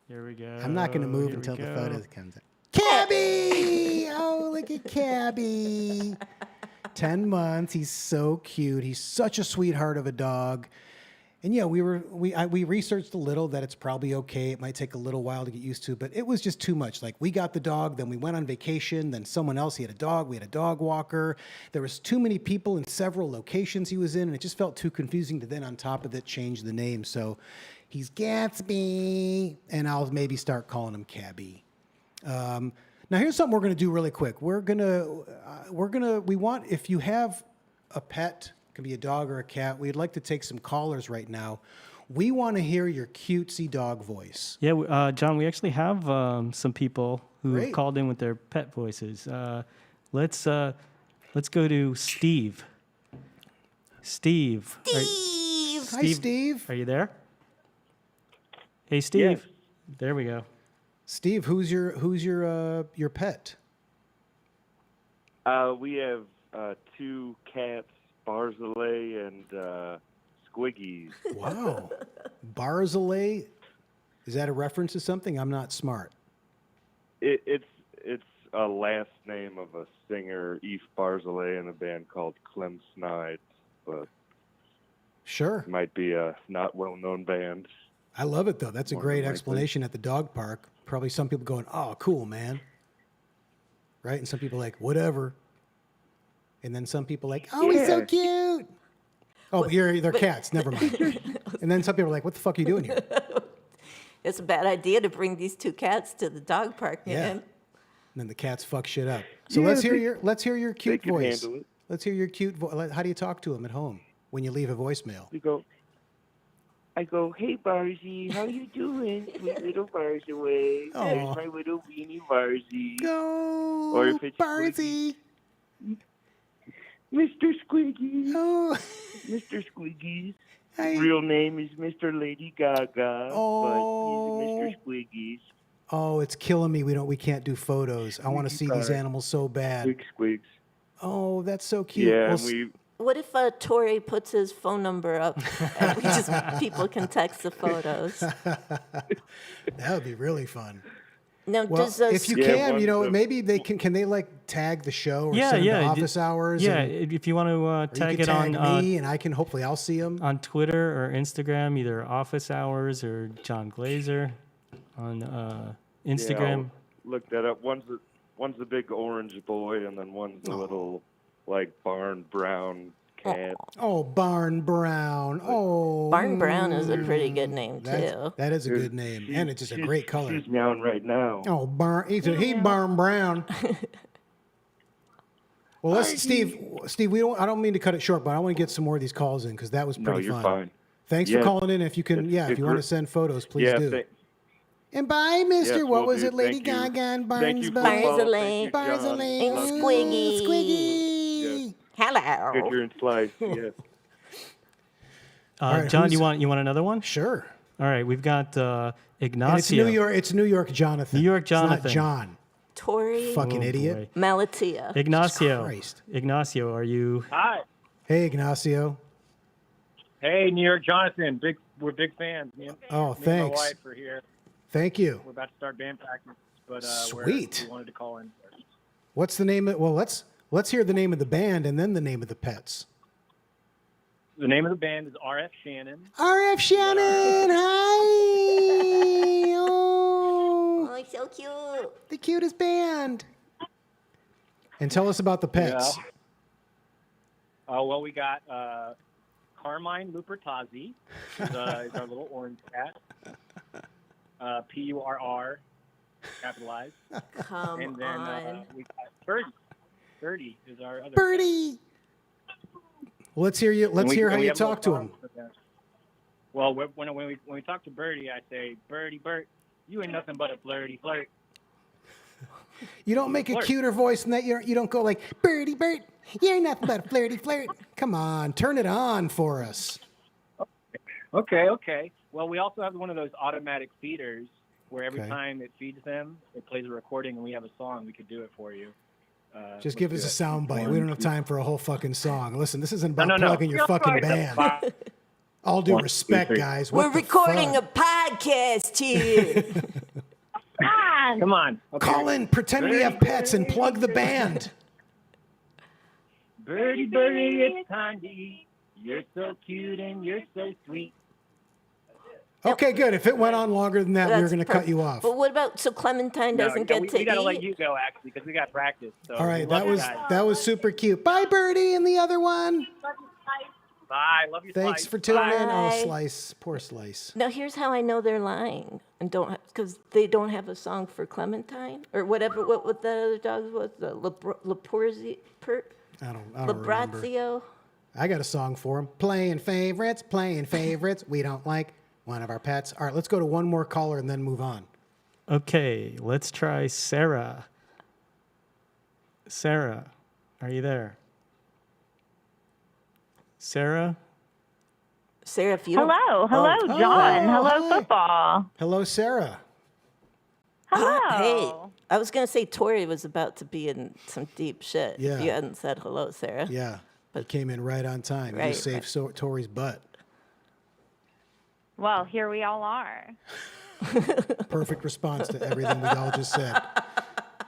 Speaker 3: Here we go.
Speaker 1: I'm not going to move
Speaker 3: Here we
Speaker 1: until the
Speaker 3: go.
Speaker 1: photo comes up. Cabby! Oh, look at Cabby. 10 months. He's so cute. He's such a sweetheart of a dog. And yeah, we researched a little that it's probably okay. It might take a little while to get used to, but it was just too much. Like we got the dog, then we went on vacation, then someone else, he had a dog, we had a dog walker. There was too many people in several locations he was in, and it just felt too confusing to then on top of it change the name. So he's Gatsby, and I'll maybe start calling him Cabby. Now here's something we're gonna do really quick. We want, if you have a pet, could be a dog or a cat. We'd like to take some callers right now. We want to hear your cutesy dog voice.
Speaker 3: Yeah, John, we actually have some people who
Speaker 1: Great.
Speaker 3: have called in with their pet voices. Let's go to Steve. Steve.
Speaker 1: Hi, Steve.
Speaker 3: Are you there? Hey, Steve.
Speaker 5: Yes.
Speaker 3: There we go.
Speaker 1: Steve, who's your pet?
Speaker 5: We have two cats, Barzilay and Squiggies.
Speaker 1: Wow, Barzilay. Is that a reference to something? I'm not smart.
Speaker 5: It's a last name of a singer, Eve Barzilay, in a band called Clem Snide, but
Speaker 1: Sure.
Speaker 5: it might be a not well-known band.
Speaker 1: I love it though. That's a
Speaker 5: More
Speaker 1: great
Speaker 5: than likely.
Speaker 1: explanation at the dog park. Probably some people going, "Oh, cool, man." Right? And some people like, "Whatever." And then some people like, "Oh, he's so
Speaker 5: Yeah.
Speaker 1: cute." Oh, they're cats. Never mind. And then some people are like, "What the fuck are you doing here?"
Speaker 2: It's a bad idea to bring these two cats to the dog park,
Speaker 1: Yeah.
Speaker 2: man.
Speaker 1: And then the cats fuck shit up. So
Speaker 5: Yeah,
Speaker 1: let's hear
Speaker 5: they-
Speaker 1: your cute
Speaker 5: can
Speaker 1: voice.
Speaker 5: handle it.
Speaker 1: Let's hear your cute voice. How do you talk to them at home? when you leave a voicemail.
Speaker 6: I go, hey, Barzy, how you doing? Sweet little Barzaway. There's my little weenie Barzy.
Speaker 1: Go,
Speaker 6: Or if it's
Speaker 1: Barzy.
Speaker 6: Mr. Squiggy.
Speaker 1: Oh.
Speaker 6: Mr. Squiggy's
Speaker 1: Hey.
Speaker 6: real name is Mr. Lady Gaga,
Speaker 1: Oh.
Speaker 6: but he's Mr. Squiggy's.
Speaker 1: Oh, it's killing me. We can't do photos. I want to see these animals so bad.
Speaker 6: Squeaks.
Speaker 1: Oh, that's so cute.
Speaker 6: Yeah,
Speaker 1: Well,
Speaker 6: and we...
Speaker 2: What if Tori puts his phone number up and people can text the photos?
Speaker 1: that would be really fun.
Speaker 2: Now,
Speaker 1: Well,
Speaker 2: does
Speaker 1: if you
Speaker 6: Yeah,
Speaker 1: can,
Speaker 6: one-
Speaker 1: maybe they can they like tag the show or
Speaker 3: Yeah,
Speaker 1: send them
Speaker 3: yeah,
Speaker 1: to office hours?
Speaker 3: Yeah,
Speaker 1: and,
Speaker 3: if you want to
Speaker 1: or
Speaker 3: tag
Speaker 1: you
Speaker 3: it
Speaker 1: can tag
Speaker 3: on
Speaker 1: me, and I can hopefully I'll see them.
Speaker 3: on Twitter or Instagram, either Office Hours or Jon Glaser on Instagram.
Speaker 5: I'll look that up. One's a big orange boy, and then one's a little like barn brown cat.
Speaker 1: Oh, Barn Brown. Oh,
Speaker 2: Barn Brown is a pretty good name too.
Speaker 1: that is a good name, and it's just a great color.
Speaker 5: She's meowing right now.
Speaker 1: Oh, he's Barn Brown. Well, Steve, I don't mean to cut it short, but I want to get some more of these calls in because that was
Speaker 5: No,
Speaker 1: pretty
Speaker 5: you're
Speaker 1: fun.
Speaker 5: fine.
Speaker 1: Thanks for
Speaker 5: Yeah.
Speaker 1: calling in. If you can, if you want to
Speaker 5: gr-
Speaker 1: send photos, please
Speaker 5: Yeah,
Speaker 1: do. And bye, Mister.
Speaker 5: Yes,
Speaker 1: what
Speaker 5: will
Speaker 1: was
Speaker 5: do.
Speaker 1: it, Lady
Speaker 5: Thank you.
Speaker 1: Gaga and
Speaker 5: Thank you for
Speaker 1: Barnesville?
Speaker 5: the follow.
Speaker 2: Barzilay.
Speaker 5: Thank you, John.
Speaker 1: Barzilay.
Speaker 2: And
Speaker 5: Love you.
Speaker 2: Squiggy.
Speaker 1: Squiggy.
Speaker 2: Hello.
Speaker 5: Sugar and slice. Yes.
Speaker 1: right,
Speaker 3: John,
Speaker 1: who's-
Speaker 3: you want another one?
Speaker 1: Sure.
Speaker 3: All right, we've got
Speaker 1: And
Speaker 3: Ignacio.
Speaker 1: it's New York. It's New York, Jonathan.
Speaker 3: New York
Speaker 1: It's
Speaker 3: Jonathan.
Speaker 1: not John.
Speaker 2: Tori
Speaker 1: Fucking
Speaker 3: Oh,
Speaker 1: idiot.
Speaker 3: boy.
Speaker 2: Malatia.
Speaker 3: Ignacio.
Speaker 1: Christ.
Speaker 3: Ignacio, are you?
Speaker 7: Hi.
Speaker 1: Hey, Ignacio.
Speaker 7: Hey, New York Jonathan. We're big fans. Me and
Speaker 1: Oh,
Speaker 7: me and
Speaker 1: thanks.
Speaker 7: my wife are here.
Speaker 1: Thank you.
Speaker 7: We're about to start band practice, but
Speaker 1: Sweet.
Speaker 7: we wanted to call in first.
Speaker 1: What's the name of? Well, let's hear the name of the band and then the name of the pets.
Speaker 7: The name of the band is RF Shannon.
Speaker 1: RF Shannon. Hi. Oh,
Speaker 2: Oh, so cute.
Speaker 1: the cutest band. And tell us about the pets.
Speaker 7: Well, we got Carmine Lupertazzi is our little orange cat. Purr, capitalized.
Speaker 2: Come
Speaker 7: And then
Speaker 2: on.
Speaker 7: we got Birdie. Birdie is our other
Speaker 1: Birdie. Well, let's hear you. Let's hear how you talk to him.
Speaker 7: Well, when we talk to Birdie, I say, Birdie, Bert, you ain't nothing but a flirty flirt.
Speaker 1: You don't make a
Speaker 7: Flirt.
Speaker 1: cuter voice than that. You don't go like Birdie Bert. You're nothing but a flirty flirt. Come on, turn it on for us.
Speaker 7: Okay. Well, we also have one of those automatic feeders where every
Speaker 1: Okay.
Speaker 7: time it feeds them, it plays a recording, and we have a song. We could do it for you.
Speaker 1: Just give us a sound bite. We don't have time for a whole fucking song. Listen, this isn't about
Speaker 7: No.
Speaker 1: plugging your fucking band. All due respect, guys.
Speaker 2: We're
Speaker 1: What the
Speaker 2: recording
Speaker 1: fuck?
Speaker 2: a podcast here.
Speaker 7: Come on. Okay.
Speaker 1: Call in, pretend we have pets, and plug the band.
Speaker 7: Birdie, Birdie, it's time to eat. You're so cute and you're so sweet.
Speaker 1: Okay, good. If it went on longer than that, we were
Speaker 2: That's
Speaker 1: going to cut you off.
Speaker 2: But what about, so Clementine doesn't get to
Speaker 7: we gotta let
Speaker 2: eat?
Speaker 7: you go, actually, because we got practice. So
Speaker 1: All right,
Speaker 7: we love
Speaker 1: that
Speaker 7: you
Speaker 1: was
Speaker 7: guys.
Speaker 1: that was super cute. Bye, Birdie, and the other one.
Speaker 7: Bye. Love you.
Speaker 1: Thanks
Speaker 7: Slice.
Speaker 1: for tuning in. Oh,
Speaker 2: Bye.
Speaker 1: Slice, poor Slice.
Speaker 2: Now, here's how I know they're lying and because they don't have a song for Clementine or whatever. What the other dogs was? The Laporzio,
Speaker 1: I don't remember.
Speaker 2: Labrazio.
Speaker 1: I got a song for him. Playing favorites. We don't like one of our pets. All right, let's go to one more caller and then move on.
Speaker 3: Okay, let's try Sarah. Sarah, are you there? Sarah?
Speaker 2: Sarah, if you don't.
Speaker 8: Hello,
Speaker 1: Oh,
Speaker 8: John.
Speaker 1: oh,
Speaker 8: Hello,
Speaker 1: hi.
Speaker 8: football.
Speaker 1: Hello, Sarah.
Speaker 8: Hello.
Speaker 2: Hey, I was going to say Tori was about to be in some deep shit
Speaker 1: Yeah.
Speaker 2: if you hadn't said hello, Sarah.
Speaker 1: Yeah, you came in right on time. You
Speaker 2: Right,
Speaker 1: saved Tori's butt.
Speaker 8: Well, here we all are.
Speaker 1: Perfect response to everything we all just said.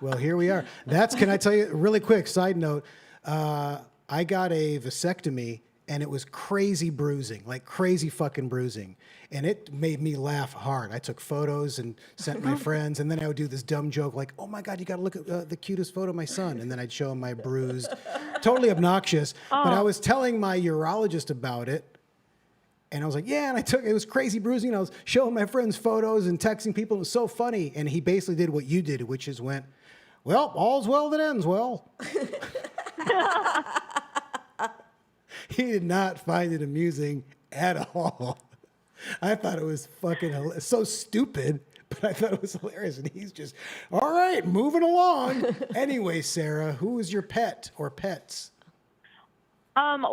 Speaker 1: Well, here we are. Can I tell you, really quick side note, I got a vasectomy, and it was crazy bruising, like crazy fucking bruising. And it made me laugh hard. I took photos and sent my friends, and then I would do this dumb joke like, oh my God, you got to look at the cutest photo of my son. And then I'd show him my bruised, totally obnoxious. But I was telling my urologist about it. And I was like, yeah, and it was crazy bruising. I was showing my friends photos and texting people. It was so funny. And he basically did what you did, which is went, well, all's well that ends well. He did not find it amusing at all. I thought it was fucking so stupid, but I thought it was hilarious. And he's just, all right, moving along. Anyway, Sarah, who is your pet or pets?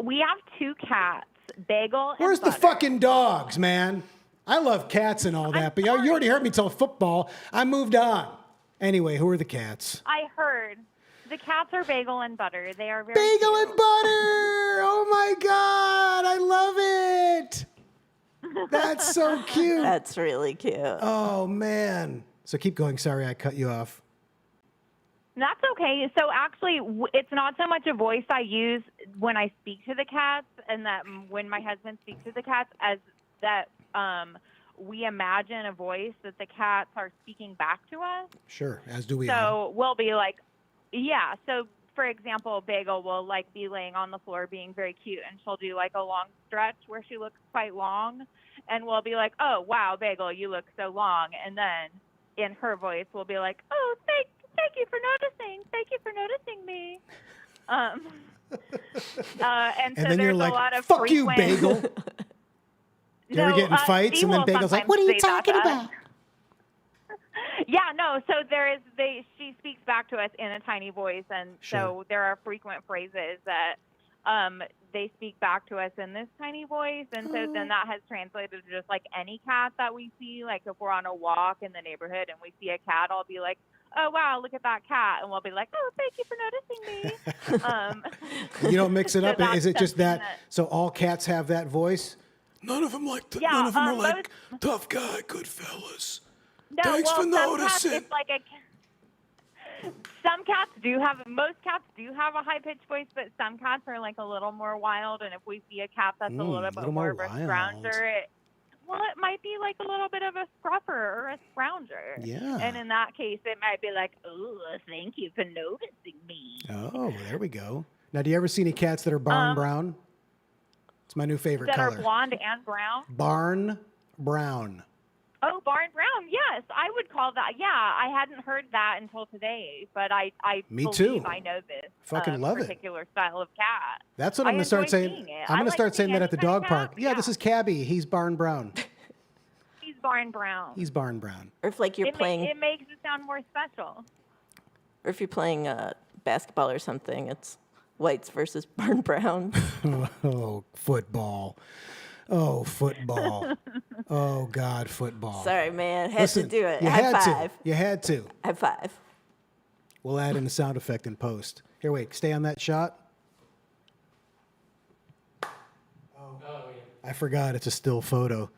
Speaker 8: We have 2 cats, Bagel and
Speaker 1: Where's the
Speaker 8: Butter.
Speaker 1: fucking dogs, man? I love cats and all that, but you already heard me tell football. I moved on. Anyway, who are the cats?
Speaker 8: I heard. The cats are Bagel and Butter. They are very
Speaker 1: Bagel
Speaker 8: cute.
Speaker 1: and butter! Oh my God, I love it! That's so cute.
Speaker 2: That's really cute.
Speaker 1: Oh man. So keep going. Sorry, I cut you off.
Speaker 8: That's okay. So actually, it's not so much a voice I use when I speak to the cats, and that when my husband speaks to the cats, as that we imagine a voice that the cats are speaking back to us.
Speaker 1: Sure, as do we all.
Speaker 8: So we'll be like, yeah. So for example, Bagel will like be laying on the floor being very cute, and she'll do like a long stretch where she looks quite long, and we'll be like, oh wow, Bagel, you look so long, and then in her voice we'll be like, oh thank you for noticing. Thank you for noticing me. And so
Speaker 1: And then you're
Speaker 8: there's
Speaker 1: like,
Speaker 8: a lot of
Speaker 1: fuck you,
Speaker 8: frequent-
Speaker 1: Bagel. You ever get in fights?
Speaker 8: Steve
Speaker 1: And then
Speaker 8: will
Speaker 1: Bagel's like,
Speaker 8: sometimes
Speaker 1: what are you
Speaker 8: say that
Speaker 1: talking
Speaker 8: to us.
Speaker 1: about?
Speaker 8: Yeah, no. So she speaks back to us in a tiny voice, and
Speaker 1: Sure.
Speaker 8: so there are frequent phrases that they speak back to us in this tiny voice, and so then that has translated to just like any cat that we see. Like if we're on a walk in the neighborhood and we see a cat, I'll be like, oh wow, look at that cat, and we'll be like, oh, thank you for noticing me.
Speaker 1: You don't mix it
Speaker 8: So
Speaker 1: up?
Speaker 8: that's
Speaker 1: Is it just
Speaker 8: something
Speaker 1: that? So all cats have that voice? None of them like.
Speaker 8: Yeah,
Speaker 1: none of them are like
Speaker 8: most-
Speaker 1: tough guy, good fellas.
Speaker 8: No,
Speaker 1: Thanks
Speaker 8: well,
Speaker 1: for
Speaker 8: some
Speaker 1: noticing.
Speaker 8: Cats, it's like some cats do have, most cats do have a high-pitched voice, but some cats are like a little more wild, and if we see a cat that's a little bit
Speaker 1: little
Speaker 8: more
Speaker 1: more
Speaker 8: of a
Speaker 1: wild.
Speaker 8: scrounger, it might be like a little bit of a scruffer or a scrounger.
Speaker 1: Yeah.
Speaker 8: And in that case, it might be like, oh, thank you for noticing me.
Speaker 1: Oh, there we go. Now, do you ever see any cats that are barn brown? It's my new favorite
Speaker 8: That
Speaker 1: color.
Speaker 8: are blonde and brown.
Speaker 1: Barn brown.
Speaker 8: Oh, barn brown. Yes, I would call that. Yeah, I hadn't heard that until today, but I
Speaker 1: Me
Speaker 8: believe
Speaker 1: too.
Speaker 8: I know this
Speaker 1: Fucking love it.
Speaker 8: particular style of cat.
Speaker 1: That's what I'm
Speaker 8: I
Speaker 1: going to start
Speaker 8: enjoy
Speaker 1: saying.
Speaker 8: seeing it.
Speaker 1: I'm
Speaker 8: I
Speaker 1: going to
Speaker 8: like
Speaker 1: start saying
Speaker 8: seeing
Speaker 1: that at the
Speaker 8: any kind
Speaker 1: dog
Speaker 8: of
Speaker 1: park.
Speaker 8: cat.
Speaker 1: Yeah,
Speaker 8: Yeah.
Speaker 1: this is Cabby. He's barn brown.
Speaker 8: He's barn brown.
Speaker 1: He's barn brown.
Speaker 2: Or if like you're playing,
Speaker 8: It makes it sound more special.
Speaker 2: or if you're playing basketball or something, it's whites versus barn brown.
Speaker 1: Oh, football. Oh, football. Oh, God, football.
Speaker 2: Sorry, man, had
Speaker 1: Listen,
Speaker 2: to do it.
Speaker 1: You
Speaker 2: High
Speaker 1: had
Speaker 2: five.
Speaker 1: to. You had to.
Speaker 2: High five.
Speaker 1: We'll add in a sound effect in post. Here, wait. Stay on that shot. I forgot. It's a still photo.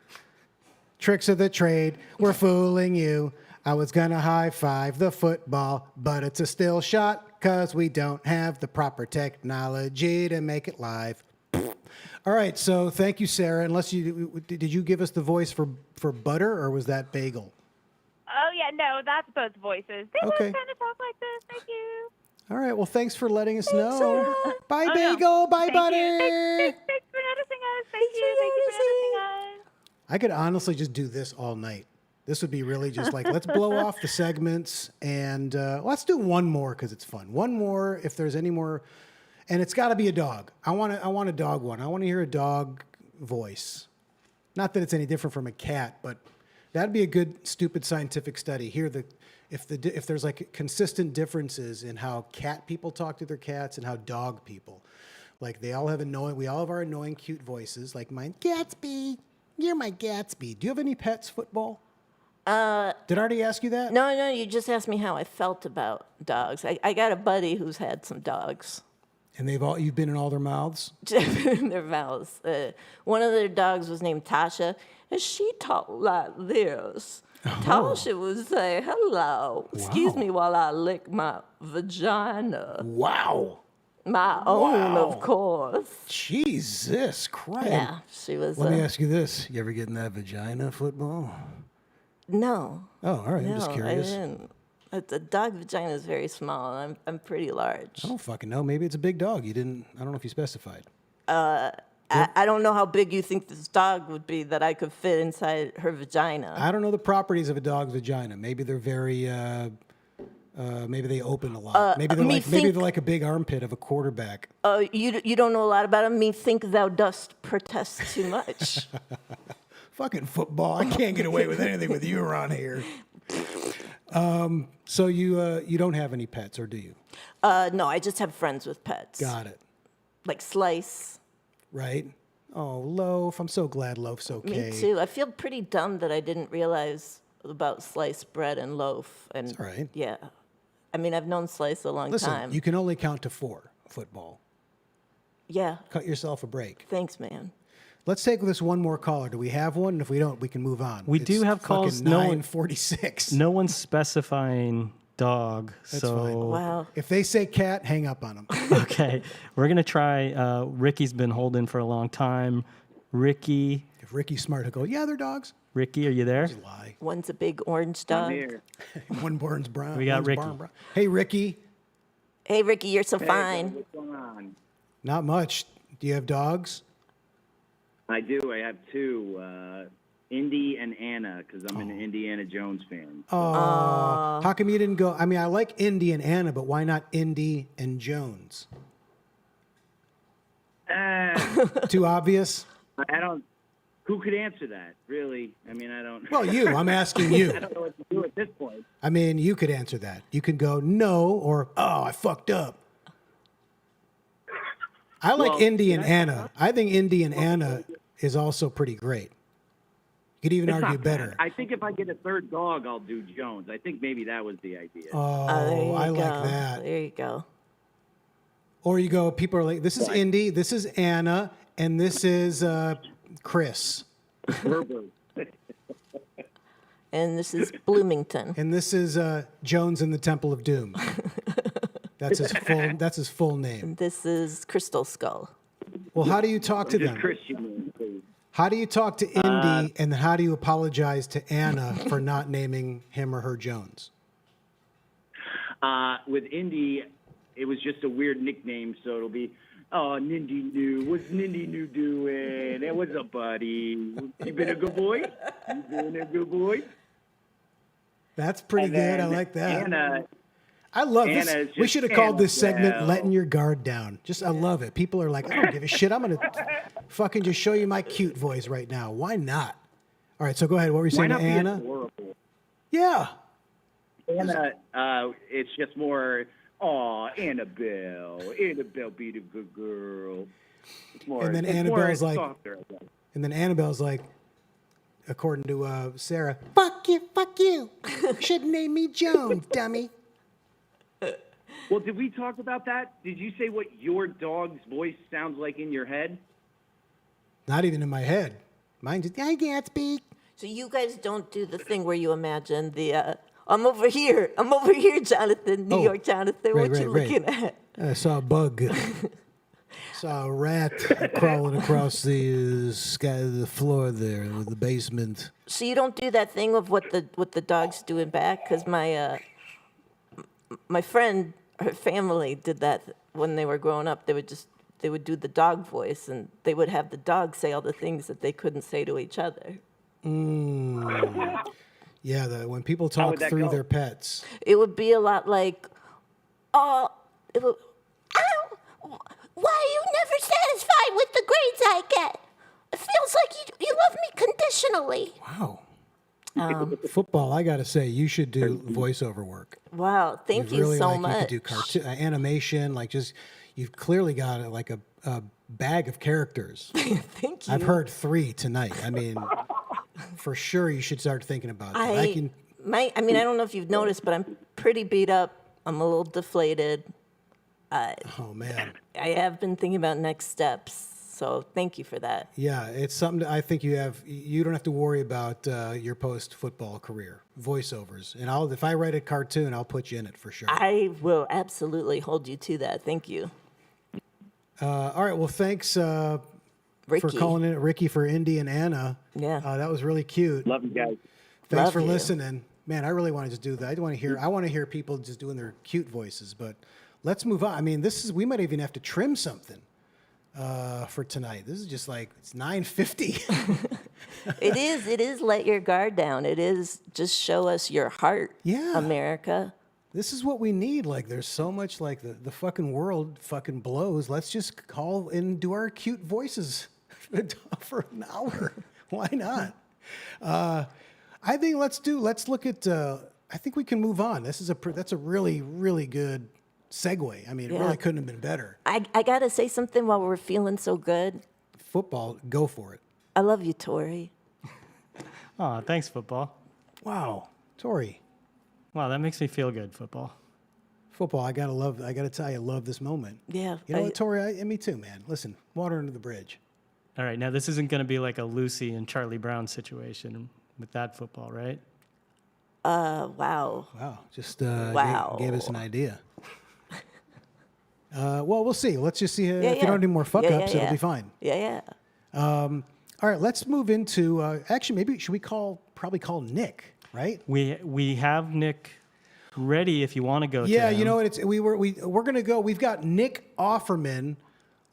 Speaker 1: Tricks of the trade. We're fooling you. I was going to high five the football, but it's a still shot because we don't have the proper technology to make it live. All right. So thank you, Sarah. Unless did you give us the voice for Butter, or was that Bagel?
Speaker 8: Oh, yeah, no, that's both voices. They both
Speaker 1: Okay.
Speaker 8: kind of talk like this. Thank you.
Speaker 1: All right. Well, thanks for letting us know. Bye,
Speaker 8: Oh, no.
Speaker 1: Bagel. Bye,
Speaker 8: Thank
Speaker 1: Butter.
Speaker 8: you. Thanks for noticing us. Thank you. Thank you for noticing us.
Speaker 1: I could honestly just do this all night. This would be really just like, let's blow off the segments and let's do one more because it's fun. One more if there's any more, and it's got to be a dog. I want a dog one. I want to hear a dog voice. Not that it's any different from a cat, but that'd be a good stupid scientific study. If there's like consistent differences in how cat people talk to their cats and how dog people, like we all have our annoying cute voices. Like mine, Gatsby. You're my Gatsby. Do you have any pets, football? Did I already ask you that?
Speaker 2: No, you just asked me how I felt about dogs. I got a buddy who's had some dogs
Speaker 1: And you've been in all their mouths?
Speaker 2: in their mouths. One of their dogs was named Tasha, and she talked like this. Tasha would say, hello, excuse me while I lick my vagina.
Speaker 1: Wow.
Speaker 2: My own, of course.
Speaker 1: Jesus Christ.
Speaker 2: Yeah, she was.
Speaker 1: Let me ask you this. You ever get in that vagina, football?
Speaker 2: No.
Speaker 1: Oh, all right.
Speaker 2: No,
Speaker 1: I'm just curious.
Speaker 2: I didn't. The dog vagina is very small. I'm pretty large.
Speaker 1: I don't fucking know. Maybe it's a big dog. I don't know if you specified.
Speaker 2: I don't know how big you think this dog would be that I could fit inside her vagina.
Speaker 1: I don't know the properties of a dog's vagina. Maybe they're very Maybe they open a lot. Maybe they're like a big armpit of a quarterback.
Speaker 2: You don't know a lot about him. Me think thou dost protest too much.
Speaker 1: Fucking football. I can't get away with anything with you around here. So you don't have any pets, or do you?
Speaker 2: No, I just have friends with pets.
Speaker 1: Got it.
Speaker 2: Like Slice.
Speaker 1: Right? Oh, Loaf. I'm so glad Loaf's okay.
Speaker 2: Me too. I feel pretty dumb that I didn't realize about sliced bread and Loaf. And
Speaker 1: That's all right.
Speaker 2: Yeah. I mean, I've known Slice a long
Speaker 1: Listen,
Speaker 2: time.
Speaker 1: you can only count to 4 football.
Speaker 2: Yeah.
Speaker 1: Cut yourself a break.
Speaker 2: Thanks, man.
Speaker 1: Let's take this one more caller. Do we have one? And if we don't, we can move on.
Speaker 3: We do have calls.
Speaker 1: No 9:46.
Speaker 3: No one's specifying dog.
Speaker 1: That's
Speaker 3: so
Speaker 1: fine.
Speaker 2: Wow.
Speaker 1: If they say cat, hang up on them.
Speaker 3: Okay, we're gonna try. Ricky's been holding for a long time. Ricky,
Speaker 1: If Ricky's smart, he'll go, yeah, they're dogs.
Speaker 3: Ricky, are you there?
Speaker 1: Lie.
Speaker 2: One's a big orange dog.
Speaker 1: One burns brown.
Speaker 3: We got
Speaker 1: one's
Speaker 3: Ricky.
Speaker 1: barn brown. Hey, Ricky.
Speaker 2: Hey, Ricky, you're so fine.
Speaker 6: What's going on?
Speaker 1: Not much. Do you have dogs?
Speaker 6: I do. I have 2, Indy and Anna, because I'm an Indiana Jones fan.
Speaker 1: Oh, how come you didn't go? I mean, I like Indy and Anna, but why not Indy and Jones? Too obvious?
Speaker 6: I don't. Who could answer that? Really? I mean, I don't.
Speaker 1: Well, you. I'm asking you.
Speaker 6: I don't know what to do at this point.
Speaker 1: I mean, you could answer that. You could go no or oh, I fucked up. I like
Speaker 6: Well,
Speaker 1: Indy and Anna. I think Indy and Anna is also pretty great. You could even
Speaker 6: It's
Speaker 1: argue
Speaker 6: not bad.
Speaker 1: better.
Speaker 6: I think if I get a 3rd dog, I'll do Jones. I think maybe that was the idea.
Speaker 1: Oh,
Speaker 2: There you
Speaker 1: I
Speaker 2: go.
Speaker 1: like that.
Speaker 2: There you go.
Speaker 1: Or you go, people are like, this is Indy, this is Anna, and this is Chris.
Speaker 6: Herbert.
Speaker 2: And this is Bloomington.
Speaker 1: And this is Jones in the Temple of Doom. That's his full name.
Speaker 2: This is Crystal Skull.
Speaker 1: Well, how do you talk to
Speaker 6: Just
Speaker 1: them?
Speaker 6: Christian, please.
Speaker 1: How do you talk to Indy, and then how do you apologize to Anna for not naming him or her Jones?
Speaker 6: With Indy, it was just a weird nickname, so it'll be, oh, Nindy New. What's Nindy New doing? Hey, what's up, buddy? You been a good boy? You been a good boy?
Speaker 1: That's pretty
Speaker 6: And
Speaker 1: good. I
Speaker 6: then
Speaker 1: like that.
Speaker 6: Anna,
Speaker 1: I love
Speaker 6: Anna
Speaker 1: this.
Speaker 6: is
Speaker 1: We
Speaker 6: just
Speaker 1: should have called this segment
Speaker 6: Annabelle.
Speaker 1: "Letting Your Guard Down." I love it. People are like, I don't give a shit. I'm gonna fucking just show you my cute voice right now. Why not? All right, so go ahead. What were you
Speaker 6: why
Speaker 1: saying
Speaker 6: not
Speaker 1: to
Speaker 6: be
Speaker 1: Anna?
Speaker 6: adorable?
Speaker 1: Yeah.
Speaker 6: Anna, it's just more, oh, Annabelle. Annabelle be the good girl. It's more,
Speaker 1: And then
Speaker 6: it's
Speaker 1: Annabelle's
Speaker 6: more
Speaker 1: like-
Speaker 6: softer, I guess.
Speaker 1: And then Annabelle's like, according to Sarah, fuck you. Should name me Jones, dummy.
Speaker 6: Well, did we talk about that? Did you say what your dog's voice sounds like in your head?
Speaker 1: Not even in my head. Mine just, I can't speak.
Speaker 2: So you guys don't do the thing where you imagine the, I'm over here, Jonathan, New
Speaker 1: Oh,
Speaker 2: York Jonathan.
Speaker 1: right,
Speaker 2: What you
Speaker 1: right,
Speaker 2: looking at?
Speaker 1: I saw a bug. Saw a rat crawling across the sky, the floor there, the basement.
Speaker 2: So you don't do that thing of what the dog's doing back? Because my friend, her family did that when they were growing up. They would do the dog voice, and they would have the dog say all the things that they couldn't say to each other.
Speaker 1: Yeah, when people talk
Speaker 6: would that
Speaker 1: through
Speaker 6: go?
Speaker 1: their pets.
Speaker 2: It would be a lot like, ow, why are you never satisfied with the grades I get? It feels like you love me conditionally.
Speaker 1: Wow. Football, I got to say, you should do voiceover work.
Speaker 2: Wow, thank you
Speaker 1: really,
Speaker 2: so
Speaker 1: like,
Speaker 2: much.
Speaker 1: You could do cartoon, animation, like just, you've clearly got like a bag of characters.
Speaker 2: Thank you.
Speaker 1: I've heard 3 tonight. I mean, for sure you should start thinking about that.
Speaker 2: I don't know if you've noticed, but I'm pretty beat up. I'm a little deflated.
Speaker 1: Oh, man.
Speaker 2: I have been thinking about next steps, so thank you for that.
Speaker 1: Yeah, it's something that I think you don't have to worry about your post-football career, voiceovers. And if I write a cartoon, I'll put you in it for sure.
Speaker 2: I will absolutely hold you to that. Thank you.
Speaker 1: All right, well, thanks for
Speaker 2: Ricky.
Speaker 1: calling in, Ricky, for Indy and Anna.
Speaker 2: Yeah.
Speaker 1: That was really cute.
Speaker 6: Love you guys.
Speaker 1: Thanks
Speaker 2: Love
Speaker 1: for
Speaker 2: you.
Speaker 1: listening. Man, I really want to just do that. I want to hear people just doing their cute voices, but let's move on. I mean, we might even have to trim something for tonight. This is just like, it's 9:50.
Speaker 2: It is let your guard down. It is just show us your heart,
Speaker 1: Yeah.
Speaker 2: America.
Speaker 1: This is what we need. Like, there's so much, like, the fucking world fucking blows. Let's just call and do our cute voices for an hour. Why not? I think let's look at, I think we can move on. That's a really, really good segue. I mean, it really couldn't have been better.
Speaker 2: I got to say something while we're feeling so good.
Speaker 1: Football, go for it.
Speaker 2: I love you, Tori.
Speaker 3: Oh, thanks, football.
Speaker 1: Wow. Tori.
Speaker 3: Wow, that makes me feel good, football.
Speaker 1: Football, I gotta tell you, I love this moment.
Speaker 2: Yeah.
Speaker 1: You know what, Tori? Me too, man. Listen, water under the bridge.
Speaker 3: All right, now this isn't going to be like a Lucy and Charlie Brown situation with that football, right?
Speaker 2: Wow.
Speaker 1: Wow. Just
Speaker 2: Wow.
Speaker 1: gave us an idea. Well, we'll see. Let's just see if you
Speaker 2: yeah.
Speaker 1: don't do more fuck-ups, it'll be fine.
Speaker 2: Yeah.
Speaker 1: All right, let's move into, actually, maybe should we probably call Nick, right?
Speaker 3: We have Nick ready if you want to go to
Speaker 1: Yeah,
Speaker 3: him.
Speaker 1: you know what? We're going to go. We've got Nick Offerman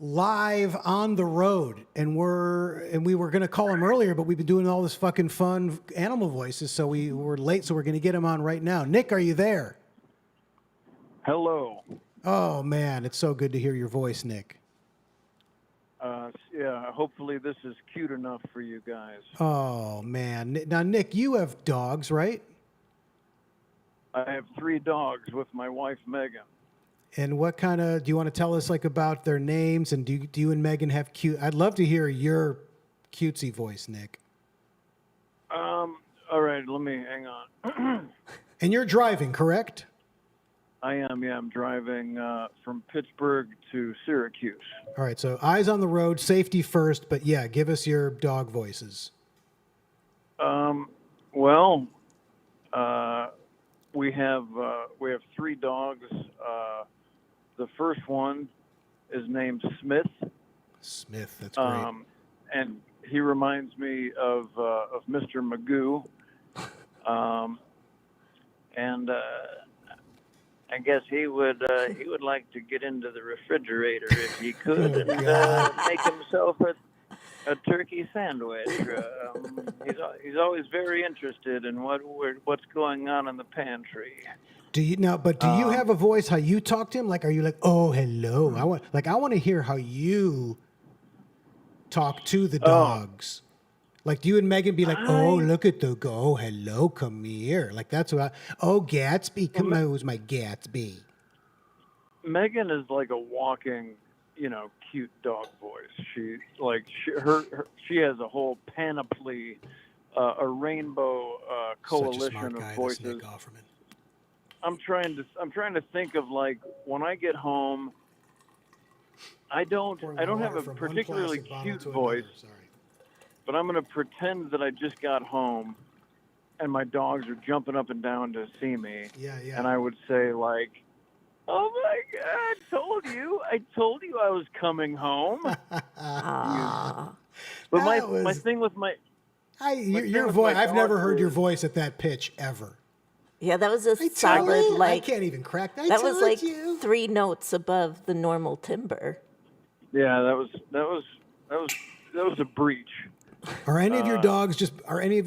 Speaker 1: live on the road, and we were going to call him earlier, but we've been doing all this fucking fun animal voices, so we were late, so we're going to get him on right now. Nick, are you there?
Speaker 9: Hello.
Speaker 1: Oh, man, it's so good to hear your voice, Nick.
Speaker 9: Yeah, hopefully this is cute enough for you guys.
Speaker 1: Oh, man. Now, Nick, you have dogs, right?
Speaker 9: I have 3 dogs with my wife, Megan.
Speaker 1: And what kind of, do you want to tell us like about their names, and do you and Megan have cute, I'd love to hear your cutesy voice, Nick.
Speaker 9: All right, let me hang on.
Speaker 1: And you're driving, correct?
Speaker 9: I am, yeah. I'm driving from Pittsburgh to Syracuse.
Speaker 1: All right, so eyes on the road, safety first, but yeah, give us your dog voices.
Speaker 9: Well, we have 3 dogs. The first one is named Smith.
Speaker 1: Smith, that's great.
Speaker 9: And he reminds me of Mr. Magoo. And I guess he would like to get into the refrigerator if he could and make himself a turkey sandwich. He's always very interested in what's going on in the pantry.
Speaker 1: Do you have a voice how you talk to him? Like, are you like, oh, hello? I want to hear how you talk to the dogs. Like, do you and Megan be like, oh, look at the go, hello, come here. Like, that's what oh, Gatsby, come on, who's my Gatsby?
Speaker 9: Megan is like a walking, cute dog voice. She has a whole panoply, a rainbow coalition of voices.
Speaker 1: Nick Offerman.
Speaker 9: I'm trying to think of, like, when I get home, I don't have a particularly cute voice, but I'm going to pretend that I just got home and my dogs are jumping up and down to see me.
Speaker 1: Yeah.
Speaker 9: And I would say, like, oh my God, I told you I was coming home. But my thing with
Speaker 1: your voice, I've never heard your voice at that pitch ever.
Speaker 2: Yeah, that was a solid,
Speaker 1: I can't even crack that.
Speaker 2: That was like 3 notes above the normal timbre.
Speaker 9: Yeah, that was a breach.
Speaker 1: Are any of your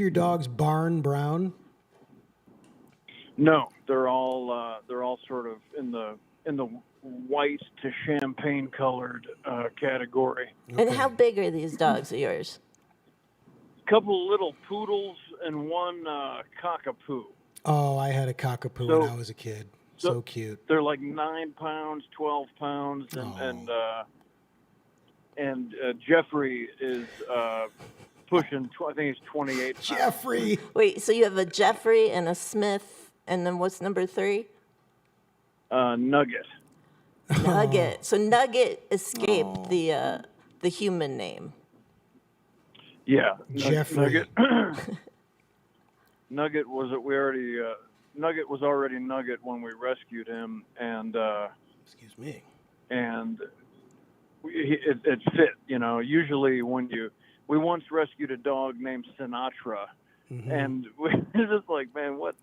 Speaker 1: dogs barn brown?
Speaker 9: No, they're all sort of in the white to champagne colored category.
Speaker 2: Okay. And how big are these dogs of yours?
Speaker 9: A couple little poodles and one cockapoo.
Speaker 1: Oh, I had a cockapoo when I was a kid. So cute.
Speaker 9: They're like 9 pounds, 12 pounds, and Jeffrey is pushing. I think he's 28 pounds.
Speaker 1: Jeffrey.
Speaker 2: Wait, so you have a Jeffrey and a Smith, and then what's number 3?
Speaker 9: Nugget.
Speaker 2: Nugget. So Nugget escaped the human name.
Speaker 9: Yeah,
Speaker 1: Jeffrey.
Speaker 9: Nugget was Nugget was already Nugget when we rescued him, and
Speaker 1: excuse me,
Speaker 9: and it fit. Usually when we once rescued a dog named Sinatra, and we were just like, man, what?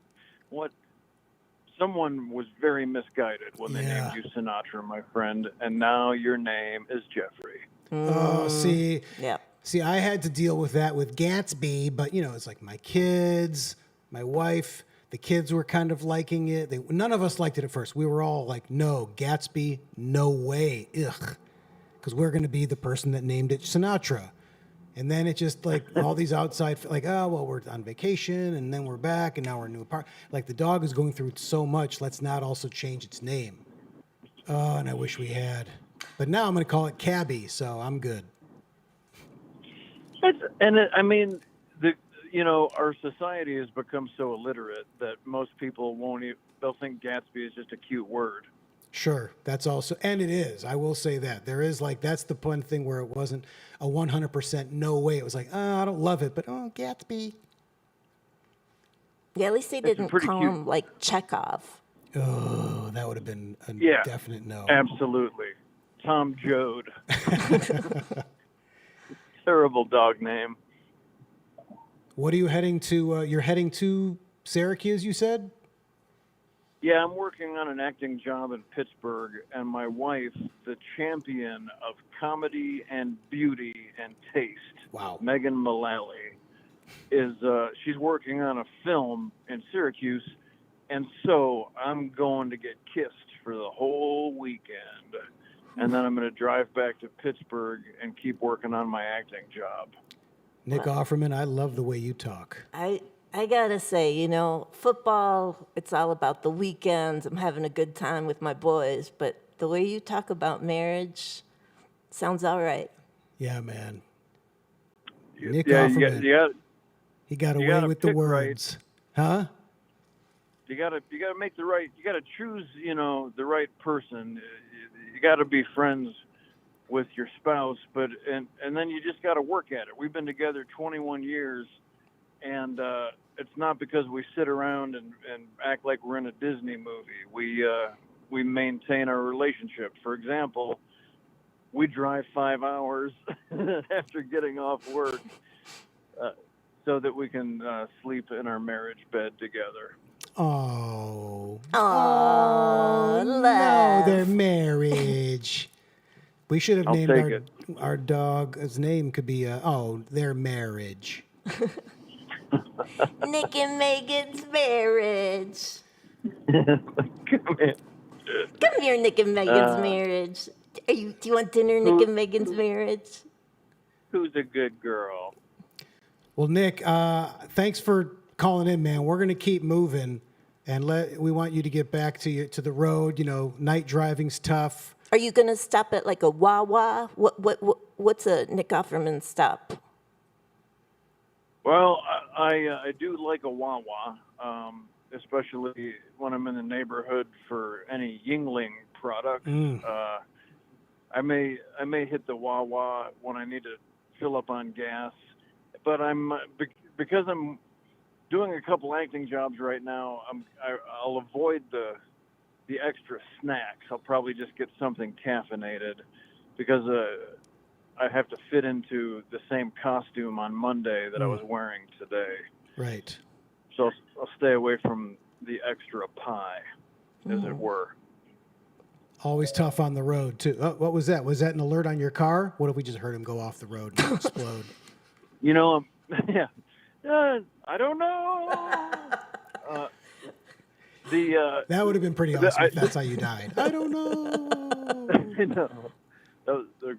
Speaker 9: Someone was very misguided when they named you Sinatra, my friend, and now your name is Jeffrey.
Speaker 1: Oh, see.
Speaker 2: Yeah.
Speaker 1: See, I had to deal with that with Gatsby, but it's like my kids, my wife, The kids were kind of liking it. None of us liked it at first. We were all like, no, Gatsby, no way, ugh. Because we're going to be the person that named it Sinatra. And then it just like all these outside, like, oh, well, we're on vacation and then we're back and now we're in a new apartment. Like the dog is going through so much. Let's not also change its name. Oh, and I wish we had. But now I'm going to call it Cabby, so I'm good.
Speaker 9: I mean, our society has become so illiterate that most people they'll think Gatsby is just a cute word.
Speaker 1: Sure, that's also, and it is. I will say that there is like that's the one thing where it wasn't a 100% no way. It was like, oh, I don't love it, but oh, Gatsby.
Speaker 2: Yeah, at least they didn't call
Speaker 9: cute.
Speaker 2: him like Chekhov.
Speaker 1: Oh, that would have been a definite no.
Speaker 9: Absolutely, Tom Joad. Terrible dog name.
Speaker 1: What are you heading to? You're heading to Syracuse, you said?
Speaker 9: Yeah, I'm working on an acting job in Pittsburgh, and my wife, the champion of comedy and beauty and taste,
Speaker 1: wow,
Speaker 9: Megan Mullally, she's working on a film in Syracuse, and so I'm going to get kissed for the whole weekend, and then I'm going to drive back to Pittsburgh and keep working on my acting job.
Speaker 1: Nick Offerman, I love the way you talk.
Speaker 2: I gotta say, football, it's all about the weekends. I'm having a good time with my boys, but the way you talk about marriage sounds all right.
Speaker 1: Yeah, man. Nick Offerman. He got away with the words. Right. Huh?
Speaker 9: You gotta make the right, you gotta choose, the right person. You gotta be friends with your spouse, and then you just gotta work at it. We've been together 21 years, and it's not because we sit around and act like we're in a Disney movie. We maintain our relationship. For example, we drive 5 hours after getting off work so that we can sleep in our marriage bed together.
Speaker 1: Oh.
Speaker 2: Oh,
Speaker 1: no, their marriage. We should have named our dog. His name could be their marriage.
Speaker 2: Nick and Megan's marriage. Come here, Nick and Megan's marriage. Do you want dinner, Nick and Megan's marriage?
Speaker 9: Who's a good girl?
Speaker 1: Well, Nick, thanks for calling in, man. We're gonna keep moving, and we want you to get back to the road. Night driving's tough.
Speaker 2: Are you gonna stop at like a Wawa? What's a Nick Offerman stop?
Speaker 9: Well, I do like a Wawa, especially when I'm in the neighborhood for any Yingling product. I may hit the Wawa when I need to fill up on gas, but because I'm doing a couple acting jobs right now. I'll avoid the extra snacks. I'll probably just get something caffeinated because I have to fit into the same costume on Monday that I was wearing today.
Speaker 1: Right.
Speaker 9: So I'll stay away from the extra pie, as it were.
Speaker 1: Always tough on the road, too. Oh, what was that? Was that an alert on your car? What if we just heard him go off the road and explode?
Speaker 9: Yeah. I don't know.
Speaker 1: That would have been pretty awesome if that's how you died. I don't know.
Speaker 9: I know. That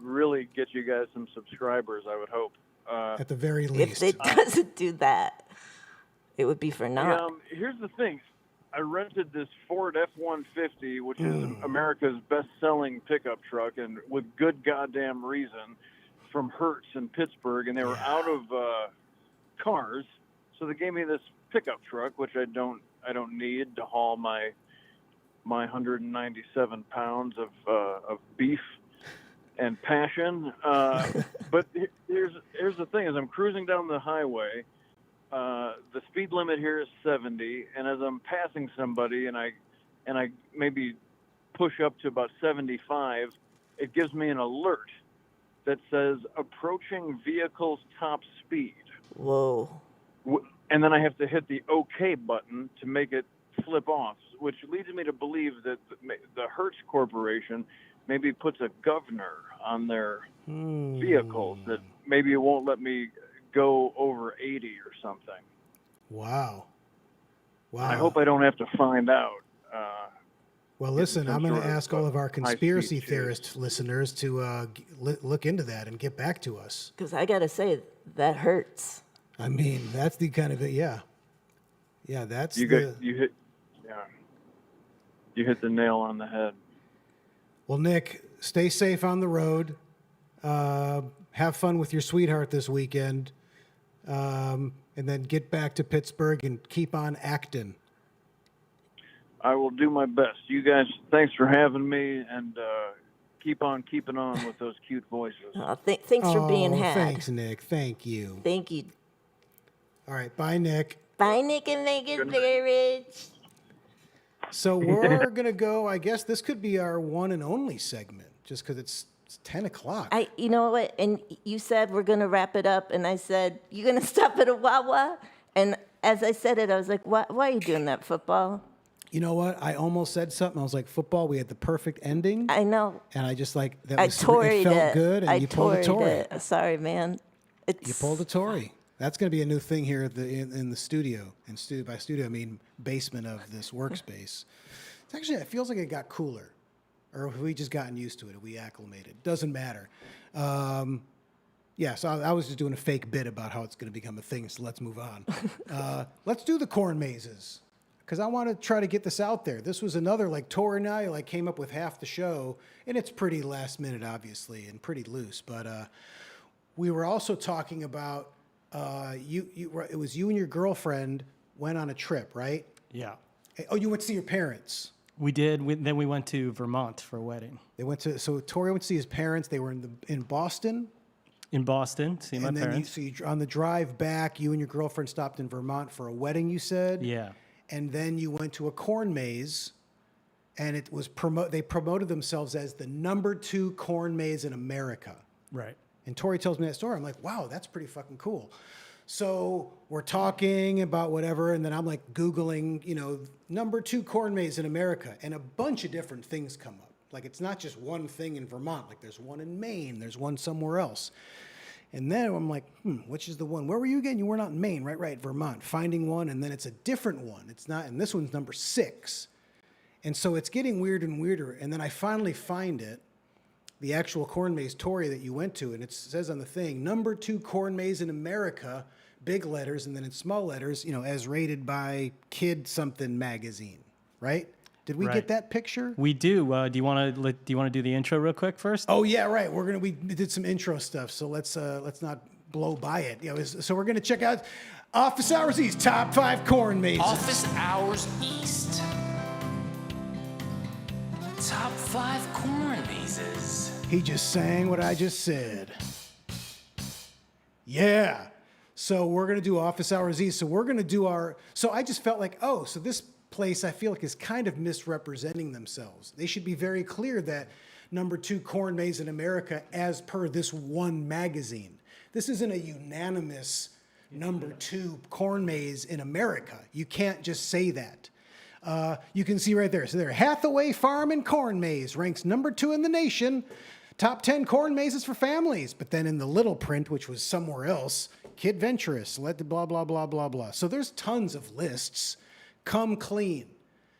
Speaker 9: really get you guys some subscribers, I would hope.
Speaker 1: At the very least.
Speaker 2: If it doesn't do that, it would be for naught.
Speaker 9: Here's the thing. I rented this Ford F-150, which is America's best-selling pickup truck, and with good goddamn reason, from Hertz in Pittsburgh, and they were out of cars, so they gave me this pickup truck, which I don't need to haul my 197 pounds of beef and passion. But here's the thing: as I'm cruising down the highway, the speed limit here is 70, and as I'm passing somebody, and I maybe push up to about 75, it gives me an alert that says approaching vehicle's top speed.
Speaker 2: Whoa.
Speaker 9: And then I have to hit the OK button to make it flip off, which leads me to believe that the Hertz Corporation maybe puts a governor on their vehicles that maybe it won't let me go over 80 or something.
Speaker 1: Wow. Wow.
Speaker 9: I hope I don't have to find out.
Speaker 1: Well, listen,
Speaker 9: some
Speaker 1: I'm going to
Speaker 9: sort of,
Speaker 1: ask all of our conspiracy
Speaker 9: high-speed
Speaker 1: theorist listeners to look into that and get back to us.
Speaker 2: Because I got to say, that hurts.
Speaker 1: I mean, that's the kind of it. Yeah. Yeah, that's
Speaker 9: You hit the nail on the head.
Speaker 1: Well, Nick, stay safe on the road. Have fun with your sweetheart this weekend. And then get back to Pittsburgh and keep on acting.
Speaker 9: I will do my best. You guys, thanks for having me, and keep on keeping on with those cute voices.
Speaker 2: Thanks for being had.
Speaker 1: Thanks, Nick. Thank you.
Speaker 2: Thank you.
Speaker 1: All right. Bye, Nick.
Speaker 2: Bye, Nick and Megan Barrett.
Speaker 1: So we're going to go, I guess this could be our one and only segment, just because it's 10 o'clock.
Speaker 2: You know what? And you said we're going to wrap it up, and I said, you're going to stop at a Wawa? And as I said it, I was like, why are you doing that, football?
Speaker 1: You know what? I almost said something. I was like, football, we had the perfect ending.
Speaker 2: I know.
Speaker 1: And I just like,
Speaker 2: I Toried
Speaker 1: it felt good, and you pulled a Tory.
Speaker 2: it. Sorry, man.
Speaker 1: You pulled a Tory. That's going to be a new thing here at in the studio. And by studio, I mean basement of this workspace. It's actually, it feels like it got cooler. Or have we just gotten used to it? Have we acclimated? Doesn't matter. Yeah, so I was just doing a fake bit about how it's going to become a thing, so let's move on. Let's do the corn mazes, because I want to try to get this out there. This was another, like, Tori and I, like, came up with half the show, and it's pretty last minute, obviously, and pretty loose. But we were also talking about, it was you and your girlfriend went on a trip, right?
Speaker 3: Yeah.
Speaker 1: Oh, you went to see your parents.
Speaker 3: We did. Then we went to Vermont for a wedding.
Speaker 1: So Tori went to see his parents. They were in Boston.
Speaker 3: In Boston, see my parents.
Speaker 1: On the drive back, you and your girlfriend stopped in Vermont for a wedding, you said?
Speaker 3: Yeah.
Speaker 1: And then you went to a corn maze, and it was they promoted themselves as the #2 corn maze in America.
Speaker 3: Right.
Speaker 1: And Tori tells me that story. I'm like, wow, that's pretty fucking cool. So we're talking about whatever, and then I'm like Googling, #2 corn maze in America, and a bunch of different things come up. Like, it's not just one thing in Vermont. Like, there's one in Maine, there's one somewhere else. And then I'm like, which is the one? Where were you again? You were not in Maine, right, Vermont. Finding one, and then it's a different one. It's not, and this one's #6. And so it's getting weirder and weirder. And then I finally find it, the actual corn maze, Tori, that you went to, and it says on the thing, #2 corn maze in America, big letters, and then in small letters, as rated by Kid Something magazine, right? Did we get that picture?
Speaker 3: We do. Do you want to do the intro real quick first?
Speaker 1: Oh yeah, right. We did some intro stuff, so let's not blow by it. So we're gonna check out Office Hours East top 5 corn mazes.
Speaker 10: Office Hours East top 5 corn mazes.
Speaker 1: He just sang what I just said. Yeah. So we're going to do Office Hours East. So we're going to do so I just felt like, so this place I feel like is kind of misrepresenting themselves. They should be very clear that #2 corn maze in America as per this one magazine. This isn't a unanimous #2 corn maze in America. You can't just say that. You can see right there. So there, Hathaway Farm and Corn Maze ranks #2 in the nation. Top 10 corn mazes for families. But then in the little print, which was somewhere else, Kid Venturous, let the blah, blah, blah, blah, blah. So there's tons of lists. Come clean,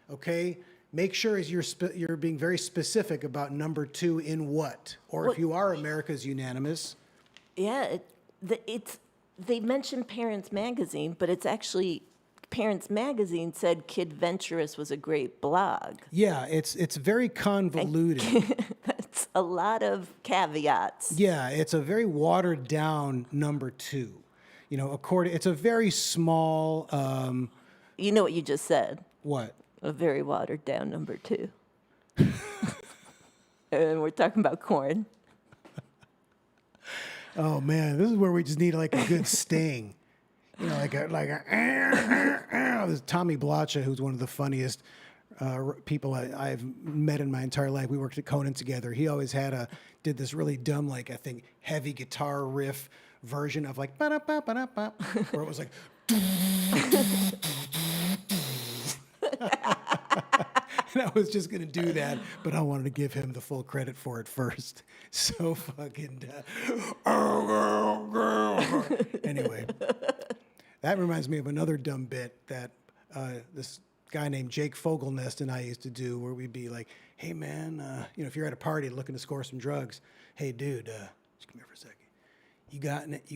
Speaker 1: okay? Make sure you're being very specific about #2 in what. Or if you are America's unanimous.
Speaker 2: Yeah, they mentioned Parents Magazine, but it's actually Parents Magazine said Kid Venturous was a great blog.
Speaker 1: Yeah, it's very convoluted.
Speaker 2: That's a lot of caveats.
Speaker 1: Yeah, it's a very watered down #2. It's a very small.
Speaker 2: You know what you just said?
Speaker 1: What?
Speaker 2: A very watered down #2. And we're talking about corn.
Speaker 1: Oh man, this is where we just need like a good sting. Like a There's Tommy Blacha, who's one of the funniest people I've met in my entire life. We worked at Conan together. He always did this really dumb, like, I think, heavy guitar riff version of like, ba-da-ba-ba-da-ba, where it was like, and I was just going to do that, but I wanted to give him the full credit for it first. So fucking anyway, that reminds me of another dumb bit that this guy named Jake Fogelnest and I used to do, where we'd be like, hey, man, if you're at a party looking to score some drugs, hey, dude, just come here for a second. You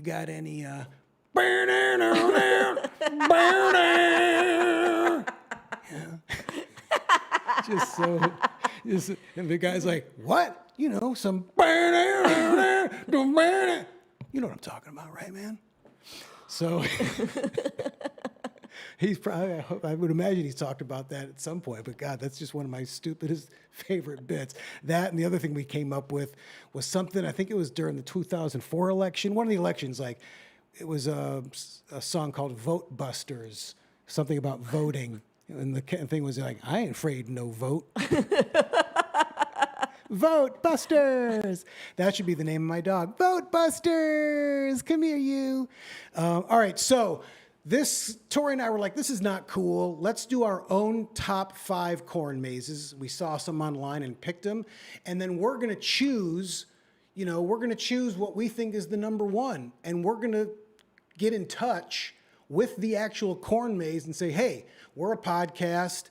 Speaker 1: got any, and the guy's like, what? Some, you know what I'm talking about, right, man? So he's probably, I would imagine he's talked about that at some point, but God, that's just one of my stupidest favorite bits. That, and the other thing we came up with was something, I think it was during the 2004 election, one of the elections, like, it was a song called Vote Busters, something about voting. And the thing was like, I ain't afraid no vote. Vote Busters. That should be the name of my dog. Vote Busters. Come here, you. All right, so Tori and I were like, this is not cool. Let's do our own top 5 corn mazes. We saw some online and picked them. And then we're going to choose, what we think is the number one. And we're going to get in touch with the actual corn maze and say, hey, we're a podcast.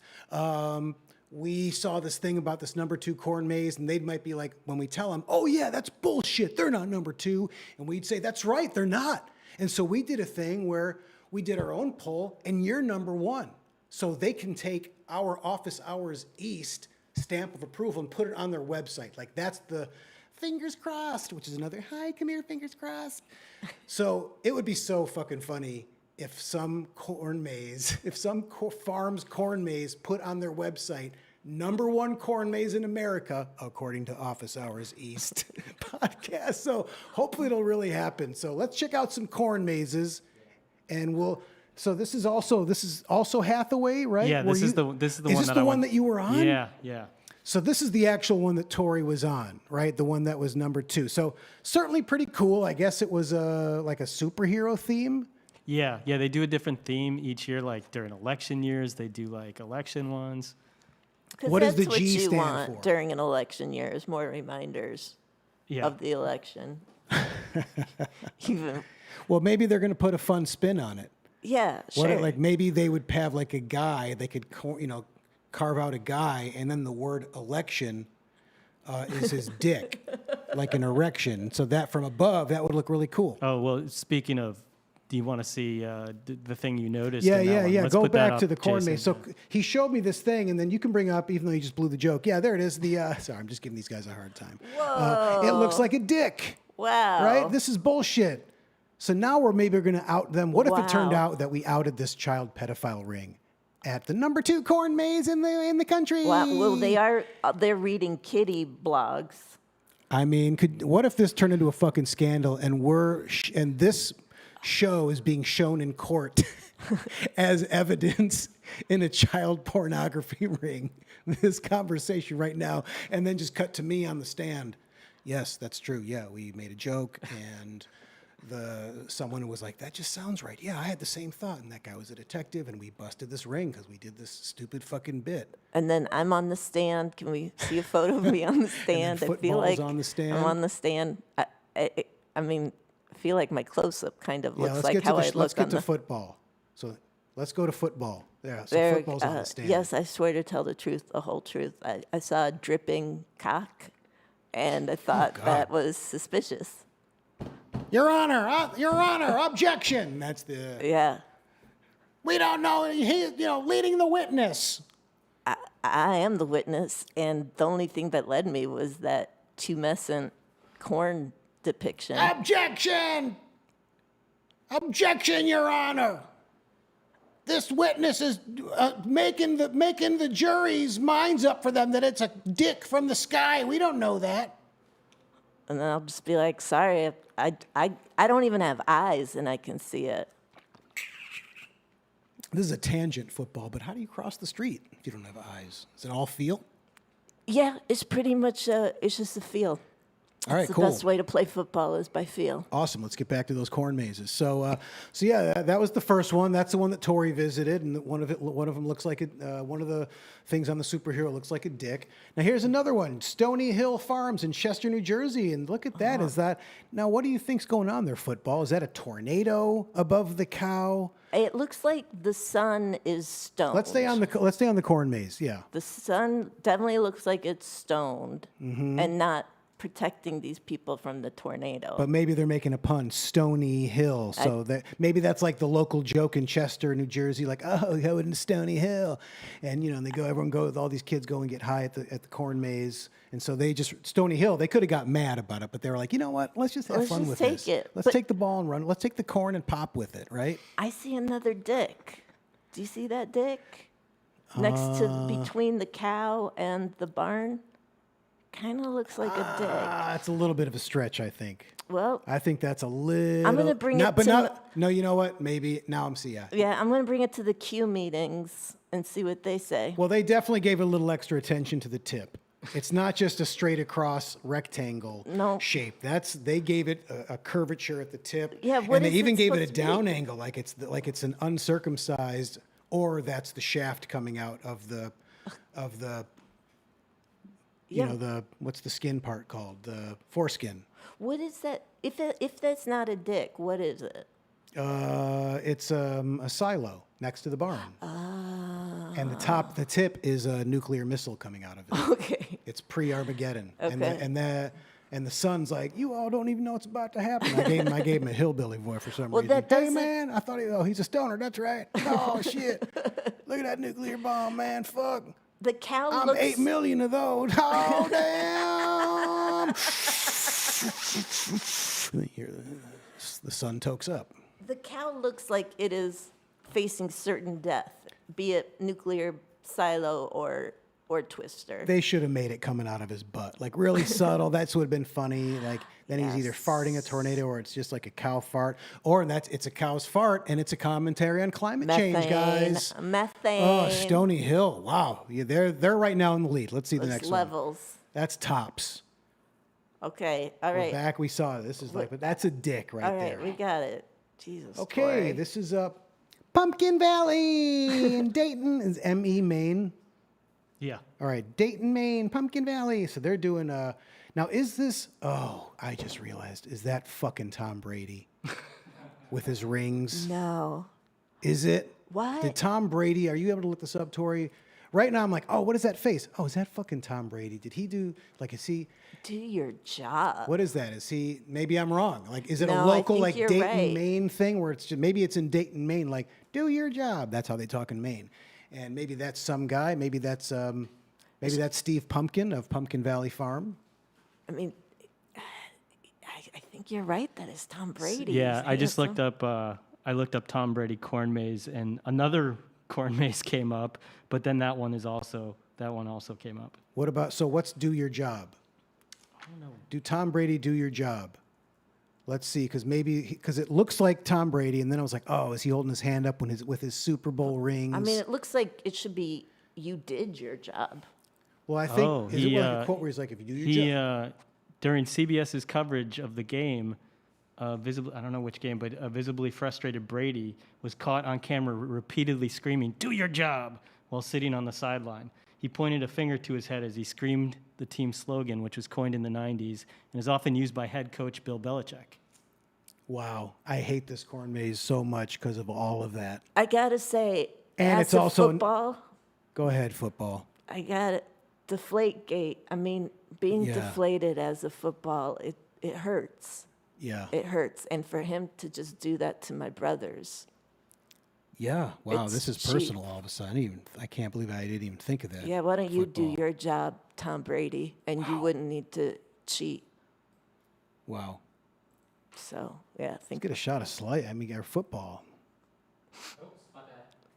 Speaker 1: We saw this thing about this number 2 corn maze, and they might be like, when we tell them, oh yeah, that's bullshit, they're not number 2. And we'd say, that's right, they're not. And so we did a thing where we did our own poll, and you're number 1. So they can take our Office Hours East stamp of approval and put it on their website. Like, that's the fingers crossed, which is another, hi, come here, fingers crossed. So it would be so fucking funny if some farm's corn maze put on their website, number 1 corn maze in America, according to Office Hours East podcast. So hopefully it'll really happen. So let's check out some corn mazes, and so this is also Hathaway, right?
Speaker 3: Yeah, this is the one.
Speaker 1: Is this the one that you were on?
Speaker 3: Yeah.
Speaker 1: So this is the actual one that Tori was on, right? The one that was number 2. So certainly pretty cool. I guess it was like a superhero theme.
Speaker 3: Yeah, they do a different theme each year. Like during election years, they do like election ones.
Speaker 1: What does the
Speaker 2: That's
Speaker 1: G
Speaker 2: what you
Speaker 1: stand
Speaker 2: want
Speaker 1: for?
Speaker 2: during an election year is more reminders of the election.
Speaker 1: Well, maybe they're going to put a fun spin on it.
Speaker 2: Yeah, sure.
Speaker 1: Like maybe they would have like a guy, they could carve out a guy, and then the word election is his dick, like an erection. So that from above, that would look really cool.
Speaker 3: Oh, well, speaking of, do you want to see the thing you noticed?
Speaker 1: Yeah.
Speaker 3: Let's
Speaker 1: Go
Speaker 3: put that
Speaker 1: back to
Speaker 3: up,
Speaker 1: the corn
Speaker 3: Jason.
Speaker 1: maze. So he showed me this thing, and then you can bring up, even though you just blew the joke. Yeah, there it is. Sorry, I'm just giving these guys a hard time.
Speaker 2: Whoa.
Speaker 1: It looks like a dick.
Speaker 2: Wow.
Speaker 1: Right? This is bullshit. So now we're going to out them. What if it turned out that we outed this child pedophile ring at the number 2 corn maze in the country?
Speaker 2: Wow. Well, they're reading kitty blogs.
Speaker 1: I mean, what if this turned into a fucking scandal, and and this show is being shown in court as evidence in a child pornography ring? This conversation right now, and then just cut to me on the stand. Yes, that's true. Yeah, we made a joke, and someone was like, that just sounds right. Yeah, I had the same thought, and that guy was a detective, and we busted this ring because we did this stupid fucking bit.
Speaker 2: And then I'm on the stand. Can we see a photo of me on the stand?
Speaker 1: And then
Speaker 2: I feel like
Speaker 1: on the stand.
Speaker 2: I'm on the stand. I mean, I feel like my close-up kind of looks like how I look
Speaker 1: let's get
Speaker 2: on
Speaker 1: to
Speaker 2: the...
Speaker 1: football. So let's go to football. Yeah, so
Speaker 2: There,
Speaker 1: football's on the stand.
Speaker 2: yes, I swear to tell the truth, the whole truth. I saw a dripping cock, and I thought that was suspicious.
Speaker 1: Your Honor, objection. That's the...
Speaker 2: Yeah.
Speaker 1: We don't know. He's, leading the witness.
Speaker 2: I am the witness, and the only thing that led me was that tumescent corn depiction.
Speaker 1: Objection! Objection, Your Honor. This witness is making the jury's minds up for them that it's a dick from the sky. We don't know that.
Speaker 2: And then I'll just be like, sorry, I don't even have eyes, and I can see it.
Speaker 1: This is a tangent football, but how do you cross the street if you don't have eyes? Is it all feel?
Speaker 2: Yeah, it's pretty much, it's just a feel.
Speaker 1: All right,
Speaker 2: the
Speaker 1: cool.
Speaker 2: best way to play football is by feel.
Speaker 1: Awesome. Let's get back to those corn mazes. So yeah, that was the first one. That's the one that Tori visited, and one of them looks like one of the things on the superhero looks like a dick. Now here's another one, Stony Hill Farms in Chester, New Jersey, and look at that. Is that now? What do you think's going on there? Football? Is that a tornado above the cow?
Speaker 2: It looks like the sun is stoned.
Speaker 1: Let's stay on the corn maze. Yeah.
Speaker 2: The sun definitely looks like it's stoned and not protecting these people from the tornado.
Speaker 1: But maybe they're making a pun, Stony Hill. So that maybe that's like the local joke in Chester, New Jersey, like, oh, go into Stony Hill. And and everyone goes, all these kids go and get high at the corn maze. And so they just, Stony Hill, they could have got mad about it, but they were like, you know what? Let's just have fun with this. Let's take the ball and run. Let's take the corn and pop with it, right?
Speaker 2: I see another dick. Do you see that dick? Next to, between the cow and the barn? Kind of looks like a dick.
Speaker 1: It's a little bit of a stretch, I think.
Speaker 2: Well,
Speaker 1: I think that's a little.
Speaker 2: I'm going to bring it to...
Speaker 1: No, you know what? Maybe now I'm seeing.
Speaker 2: Yeah, I'm going to bring it to the Q meetings and see what they say.
Speaker 1: Well, they definitely gave a little extra attention to the tip. It's not just a straight across rectangle shape. They gave it a curvature at the tip.
Speaker 2: Yeah,
Speaker 1: and they even gave it a
Speaker 2: supposed to be?
Speaker 1: down angle, like it's an uncircumcised, or that's the shaft coming out of the what's the skin part called? The foreskin.
Speaker 2: What is that? If that's not a dick, what is it?
Speaker 1: It's a silo next to the barn. And the tip is a nuclear missile coming out of it.
Speaker 2: Okay.
Speaker 1: It's pre-Armageddon.
Speaker 2: Okay.
Speaker 1: And the son's like, you all don't even know what's about to happen. I gave him a hillbilly voice for some reason.
Speaker 2: That
Speaker 1: Hey man, I thought he's a stoner. That's right. Oh shit! Look at that nuclear bomb, man. Fuck.
Speaker 2: The cow
Speaker 1: I'm
Speaker 2: looks...
Speaker 1: 8 million of those. Oh damn! Here, the sun tokes up.
Speaker 2: The cow looks like it is facing certain death, be it nuclear silo or twister.
Speaker 1: They should have made it coming out of his butt, like really subtle. That's would have been funny. Like then he's either farting a tornado, or it's just like a cow fart, or it's a cow's fart, and it's a commentary on climate change, guys.
Speaker 2: Methane.
Speaker 1: Oh, Stony Hill! Wow, yeah, they're right now in the lead. Let's see the next
Speaker 2: levels.
Speaker 1: one. That's tops.
Speaker 2: Okay, all right.
Speaker 1: Back we saw this is like, but that's a dick right there.
Speaker 2: All right, we got it. Jesus.
Speaker 1: Okay,
Speaker 2: Corey.
Speaker 1: this is Pumpkin Valley in Dayton. Is M.E. Maine.
Speaker 3: Yeah.
Speaker 1: All right, Dayton, Maine, Pumpkin Valley. So they're doing now is this, I just realized, is that fucking Tom Brady with his rings?
Speaker 2: No.
Speaker 1: Is it?
Speaker 2: What?
Speaker 1: Did Tom Brady, are you able to look this up, Tori? Right now I'm like, oh, what is that face? Oh, is that fucking Tom Brady? Did he do, is he?
Speaker 2: Do your job.
Speaker 1: What is that? Is he, maybe I'm wrong. Like, is it
Speaker 2: No,
Speaker 1: a local,
Speaker 2: I think
Speaker 1: Dayton,
Speaker 2: you're right.
Speaker 1: Maine thing where it's just, maybe it's in Dayton, Maine, like, do your job. That's how they talk in Maine. And maybe that's some guy. Maybe that's Steve Pumpkin of Pumpkin Valley Farm.
Speaker 2: I mean, I think you're right. That is Tom Brady.
Speaker 3: Yeah, I just looked up. I looked up Tom Brady corn maze, and another corn maze came up. But then that one also came up.
Speaker 1: What about, so what's do your job?
Speaker 3: I don't know.
Speaker 1: Do Tom Brady do your job? Let's see, because it looks like Tom Brady, and then I was like, oh, is he holding his hand up with his Super Bowl rings?
Speaker 2: I mean, it looks like it should be you did your job.
Speaker 1: Well, I think, is it like a quote where he's like, if you do your job?
Speaker 3: During CBS's coverage of the game, I don't know which game, but a visibly frustrated Brady was caught on camera repeatedly screaming, "Do your job," while sitting on the sideline. He pointed a finger to his head as he screamed the team's slogan, which was coined in the 90s and is often used by head coach Bill Belichick.
Speaker 1: Wow, I hate this corn maze so much because of all of that.
Speaker 2: I gotta say,
Speaker 1: and
Speaker 2: as
Speaker 1: it's also
Speaker 2: football.
Speaker 1: Go ahead, football.
Speaker 2: I got it. Deflate gate. I mean, being deflated as a football, it hurts.
Speaker 1: Yeah.
Speaker 2: It hurts. And for him to just do that to my brothers.
Speaker 1: Yeah. Wow,
Speaker 2: It's
Speaker 1: this is
Speaker 2: cheap.
Speaker 1: personal all of a sudden. I can't believe I didn't even think of that.
Speaker 2: Yeah, why don't you do your job, Tom Brady, and you wouldn't need to cheat.
Speaker 1: Wow.
Speaker 2: So, yeah.
Speaker 1: Let's get a shot of our football.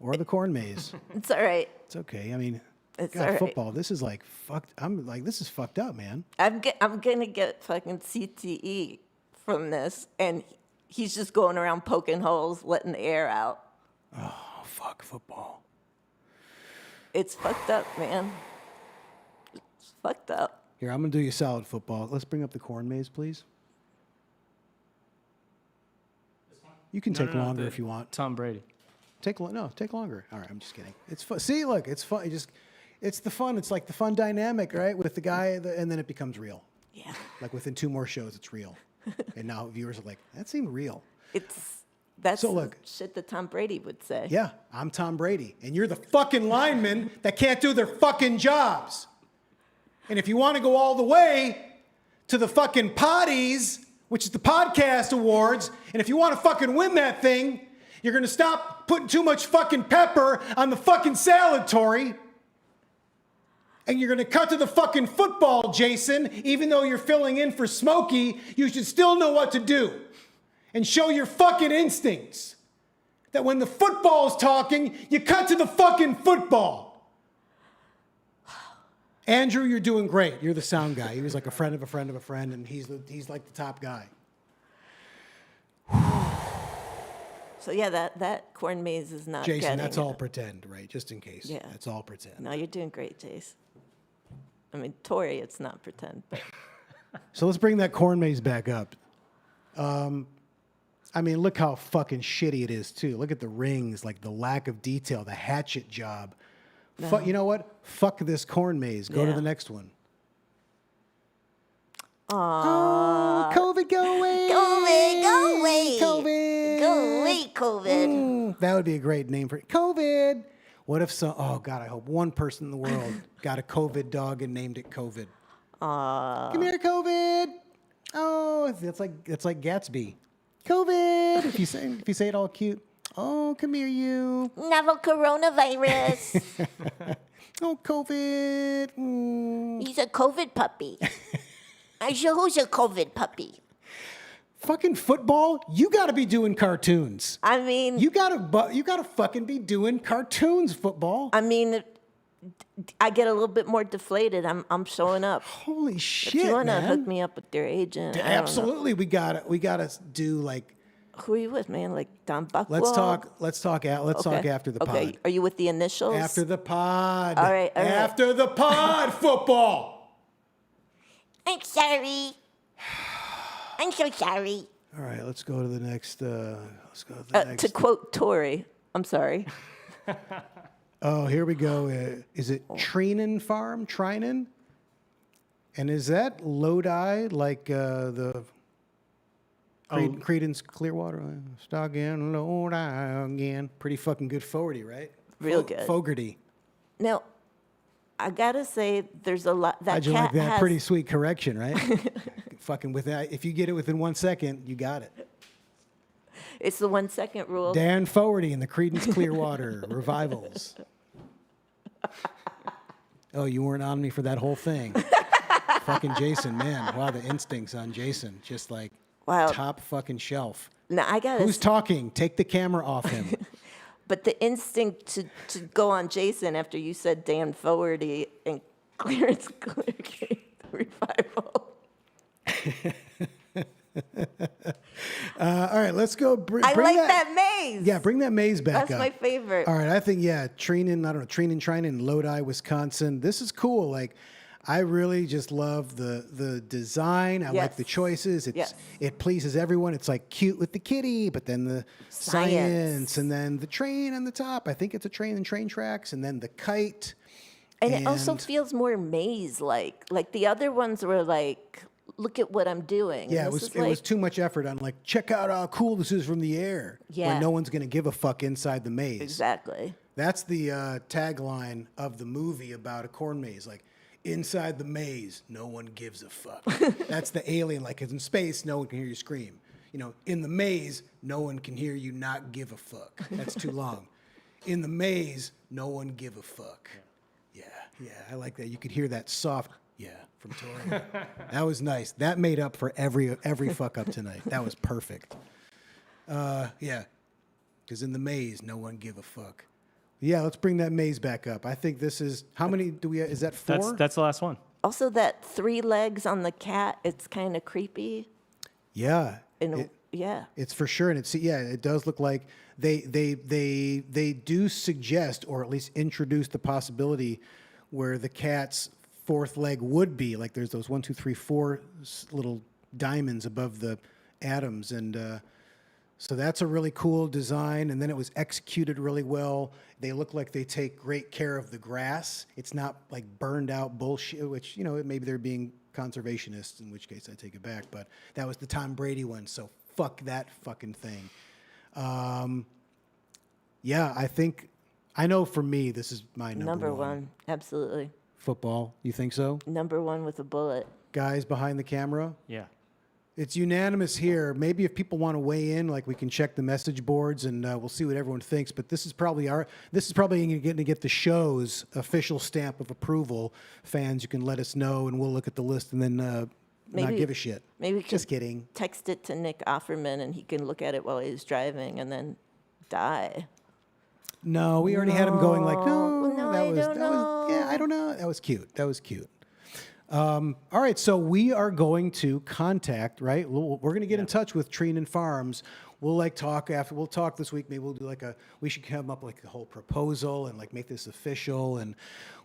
Speaker 1: Or the corn maze.
Speaker 2: It's all right.
Speaker 1: It's okay. I mean,
Speaker 2: It's
Speaker 1: God,
Speaker 2: all right.
Speaker 1: football, this is like fucked. I'm like, this is fucked up, man.
Speaker 2: I'm going to get fucking CTE from this, and he's just going around poking holes, letting the air out.
Speaker 1: Oh, fuck football.
Speaker 2: It's fucked up, man. It's fucked up.
Speaker 1: Here, I'm going to do you solid football. Let's bring up the corn maze, please. You can take longer if you want.
Speaker 3: Tom Brady.
Speaker 1: Take longer. All right, I'm just kidding. It's fun. See, look, it's fun. It's the fun. It's like the fun dynamic, right? With the guy, and then it becomes real.
Speaker 2: Yeah.
Speaker 1: Like within 2 more shows, it's real. And now viewers are like, that seemed real.
Speaker 2: That's
Speaker 1: So look.
Speaker 2: shit that Tom Brady would say.
Speaker 1: Yeah, I'm Tom Brady, and you're the fucking linemen that can't do their fucking jobs. And if you want to go all the way to the fucking potties, which is the podcast awards, and if you want to fucking win that thing, you're going to stop putting too much fucking pepper on the fucking salad, Tori. And you're going to cut to the fucking football, Jason. Even though you're filling in for Smokey, you should still know what to do. And show your fucking instincts. That when the football's talking, you cut to the fucking football. Andrew, you're doing great. You're the sound guy. He was like a friend of a friend of a friend, and he's like the top guy.
Speaker 2: So yeah, that corn maze is not
Speaker 1: Jason,
Speaker 2: getting
Speaker 1: that's
Speaker 2: it.
Speaker 1: all pretend, right? Just in case.
Speaker 2: Yeah.
Speaker 1: That's all pretend.
Speaker 2: No, you're doing great, Jace. I mean, Tori, it's not pretend. But
Speaker 1: So let's bring that corn maze back up. I mean, look how fucking shitty it is, too. Look at the rings, like the lack of detail, the hatchet job. You know what? Fuck this corn maze. Go to the next one. Oh, COVID, go away.
Speaker 2: COVID, go away.
Speaker 1: COVID.
Speaker 2: Go away, COVID.
Speaker 1: That would be a great name for it. COVID. What if oh God, I hope one person in the world got a COVID dog and named it COVID. Come here, COVID. Oh, that's like Gatsby. COVID. If you say it all cute. Oh, come here, you.
Speaker 2: Novel coronavirus.
Speaker 1: Oh, COVID.
Speaker 2: He's a COVID puppy. Who's a COVID puppy?
Speaker 1: Fucking football. You got to be doing cartoons.
Speaker 2: I mean,
Speaker 1: you gotta fucking be doing cartoons. Football.
Speaker 2: I mean, I get a little bit more deflated. I'm showing up.
Speaker 1: Holy shit,
Speaker 2: if you want to
Speaker 1: man.
Speaker 2: hook me up with your agent,
Speaker 1: Absolutely, we gotta do like.
Speaker 2: Who are you with, man? Like Don Buckwell?
Speaker 1: Let's talk after the pod.
Speaker 2: Okay, are you with the initials?
Speaker 1: After the pod.
Speaker 2: All right.
Speaker 1: After the pod, football.
Speaker 2: I'm sorry. I'm so sorry.
Speaker 1: All right, let's go to the next. Let's go to the next.
Speaker 2: To quote Tori, I'm sorry.
Speaker 1: Oh, here we go. Is it Trinan Farm? Trinan? And is that Lodi like the Creedence Clearwater? Start again, Lodi again. Pretty fucking good Fogarty, right?
Speaker 2: Real good.
Speaker 1: Fogarty.
Speaker 2: Now, I gotta say, there's a lot that
Speaker 1: How'd you
Speaker 2: cat
Speaker 1: like that?
Speaker 2: has.
Speaker 1: Pretty sweet correction, right? Fucking with that. If you get it within 1 second, you got it.
Speaker 2: It's the 1 second rule.
Speaker 1: Dan Fogarty in the Creedence Clearwater Revivals. Oh, you weren't on me for that whole thing. Fucking Jason, man. Wow, the instincts on Jason. Just like top fucking shelf.
Speaker 2: Now, I gotta.
Speaker 1: Who's talking? Take the camera off him.
Speaker 2: But the instinct to go on Jason after you said Dan Fogarty and Clarence Cleargate Revival.
Speaker 1: All right, let's go.
Speaker 2: I like that maze.
Speaker 1: Yeah, bring that maze back up.
Speaker 2: That's my favorite.
Speaker 1: All right, I think, Trinan, Lodi, Wisconsin. This is cool. Like, I really just love the design. I like the choices. It pleases everyone. It's like cute with the kitty, but then the science and then the train on the top. I think it's a train and train tracks, and then the kite.
Speaker 2: And it also feels more maze-like. Like the other ones were like, look at what I'm doing.
Speaker 1: Yeah, it was too much effort on like, check out how cool this is from the air.
Speaker 2: Yeah.
Speaker 1: When no one's going to give a fuck inside the maze.
Speaker 2: Exactly.
Speaker 1: That's the tagline of the movie about a corn maze. Like, inside the maze, no one gives a fuck. That's the alien. Like, in space, no one can hear you scream. You know, in the maze, no one can hear you not give a fuck. That's too long. In the maze, no one give a fuck. Yeah, I like that. You could hear that soft, from Tori. That was nice. That made up for every fuck up tonight. That was perfect. Yeah, because in the maze, no one give a fuck. Yeah, let's bring that maze back up. I think this is, how many do we, is that 4?
Speaker 3: That's the last one.
Speaker 2: Also, that 3 legs on the cat, it's kind of creepy.
Speaker 1: Yeah.
Speaker 2: Yeah.
Speaker 1: It's for sure. And it does look like they do suggest, or at least introduce the possibility where the cat's fourth leg would be. Like there's those 1, 2, 3, 4 little diamonds above the atoms. And so that's a really cool design. And then it was executed really well. They look like they take great care of the grass. It's not like burned out bullshit, which, you know, maybe they're being conservationists, in which case I take it back. But that was the Tom Brady one. So fuck that fucking thing. Yeah, I know for me, this is my number one.
Speaker 2: Absolutely.
Speaker 1: Football, you think so?
Speaker 2: Number one with a bullet.
Speaker 1: Guys behind the camera?
Speaker 3: Yeah.
Speaker 1: It's unanimous here. Maybe if people want to weigh in, like we can check the message boards and we'll see what everyone thinks. But this is probably going to get the show's official stamp of approval. Fans, you can let us know, and we'll look at the list and then not give a shit.
Speaker 2: Maybe we
Speaker 1: Just kidding.
Speaker 2: Text it to Nick Offerman, and he can look at it while he's driving, and then die.
Speaker 1: No, we already had him going like, no,
Speaker 2: I don't know.
Speaker 1: Yeah, I don't know. That was cute. All right, so we are going to contact, right? We're going to get in touch with Treenan Farms. We'll talk after. We'll talk this week. Maybe we'll do we should come up like a whole proposal and make this official. And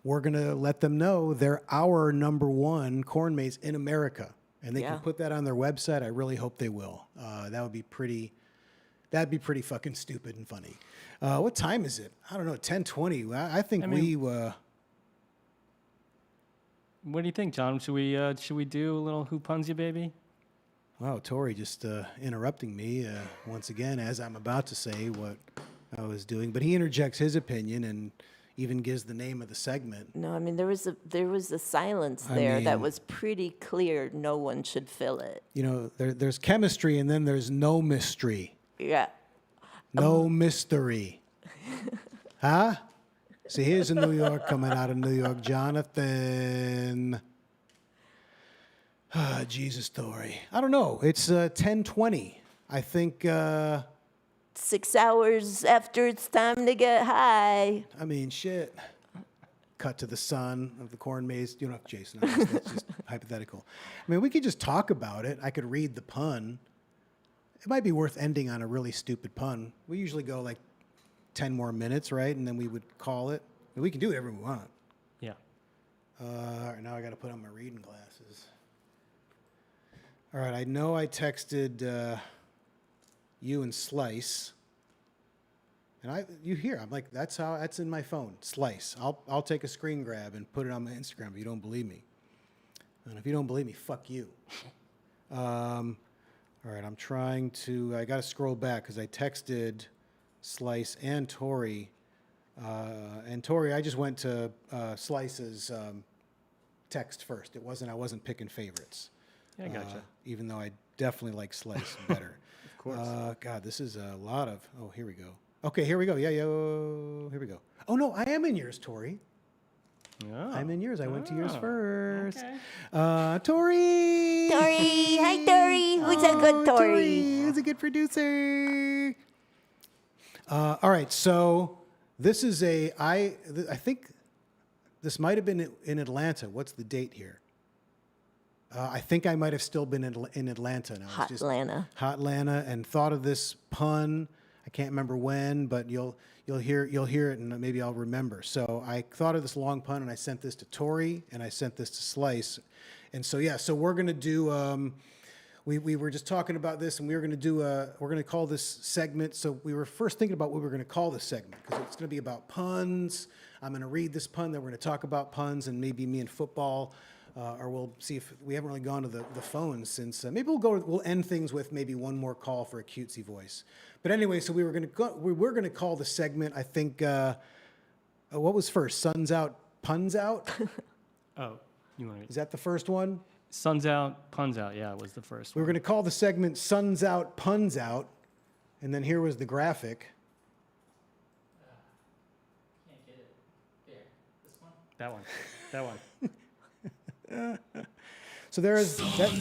Speaker 1: we're going to let them know they're our number one corn maze in America. And they can put that on their website. I really hope they will. That'd be pretty fucking stupid and funny. What time is it? I don't know, 10:20. I think
Speaker 3: What do you think, John? Should we do a little Who Puns You, baby?
Speaker 1: Wow, Tori just interrupting me once again as I'm about to say what I was doing. But he interjects his opinion and even gives the name of the segment.
Speaker 2: No, I mean, there was a silence there that was pretty clear. No one should fill it.
Speaker 1: You know, there's chemistry and then there's no mystery.
Speaker 2: Yeah.
Speaker 1: No mystery. Huh? See, here's a New York coming out of New York, Jonathan. Jesus, Tori. I don't know. It's 10:20. I think...
Speaker 2: 6 hours after it's time to get high.
Speaker 1: I mean, shit. Cut to the sun of the corn maze. You don't have Jason. That's just hypothetical. I mean, we could just talk about it. I could read the pun. It might be worth ending on a really stupid pun. We usually go 10 more minutes, right? And then we would call it. We can do whatever we want.
Speaker 3: Yeah.
Speaker 1: All right, now I got to put on my reading glasses. All right, I know I texted you and Slice. And you hear, I'm like, that's in my phone, Slice. I'll take a screen grab and put it on my Instagram if you don't believe me. And if you don't believe me, fuck you. All right, I got to scroll back because I texted Slice and Tori. And Tori, I just went to Slice's text first. I wasn't picking favorites.
Speaker 3: Yeah, I gotcha.
Speaker 1: Even though I definitely like Slice better.
Speaker 3: Of course.
Speaker 1: God, this is a lot of, here we go. Okay, here we go. Yeah, here we go. Oh, no, I am in yours, Tori.
Speaker 3: Oh.
Speaker 1: I'm in yours. I went to yours first.
Speaker 3: Okay.
Speaker 1: Tori!
Speaker 2: Tori! Hi, Tori! Who's a good Tori?
Speaker 1: Who's a good producer? All right, so this is I think this might have been in Atlanta. What's the date here? I think I might have still been in Atlanta. Now.
Speaker 2: Hot Atlanta.
Speaker 1: Hot Atlanta, and thought of this pun. I can't remember when, but you'll hear it, and maybe I'll remember. So I thought of this long pun, and I sent this to Tori, and I sent this to Slice, and so we're gonna do. We were just talking about this, and we're gonna call this segment. So we were first thinking about what we were gonna call this segment because it's gonna be about puns. I'm gonna read this pun, then we're gonna talk about puns, and maybe me and football. Or we'll see if we haven't really gone to the phones since. Maybe we'll end things with maybe one more call for a cutesy voice. But anyway, so we were gonna call the segment. I think what was first? Suns out, puns out.
Speaker 3: Oh, you want to?
Speaker 1: Is that the first one?
Speaker 3: Suns out, puns out. Yeah, it was the first
Speaker 1: We were
Speaker 3: one.
Speaker 1: gonna call the segment "Suns out, puns out," and then here was the graphic.
Speaker 3: Can't get it. Here, this one. That one.
Speaker 1: So there is that.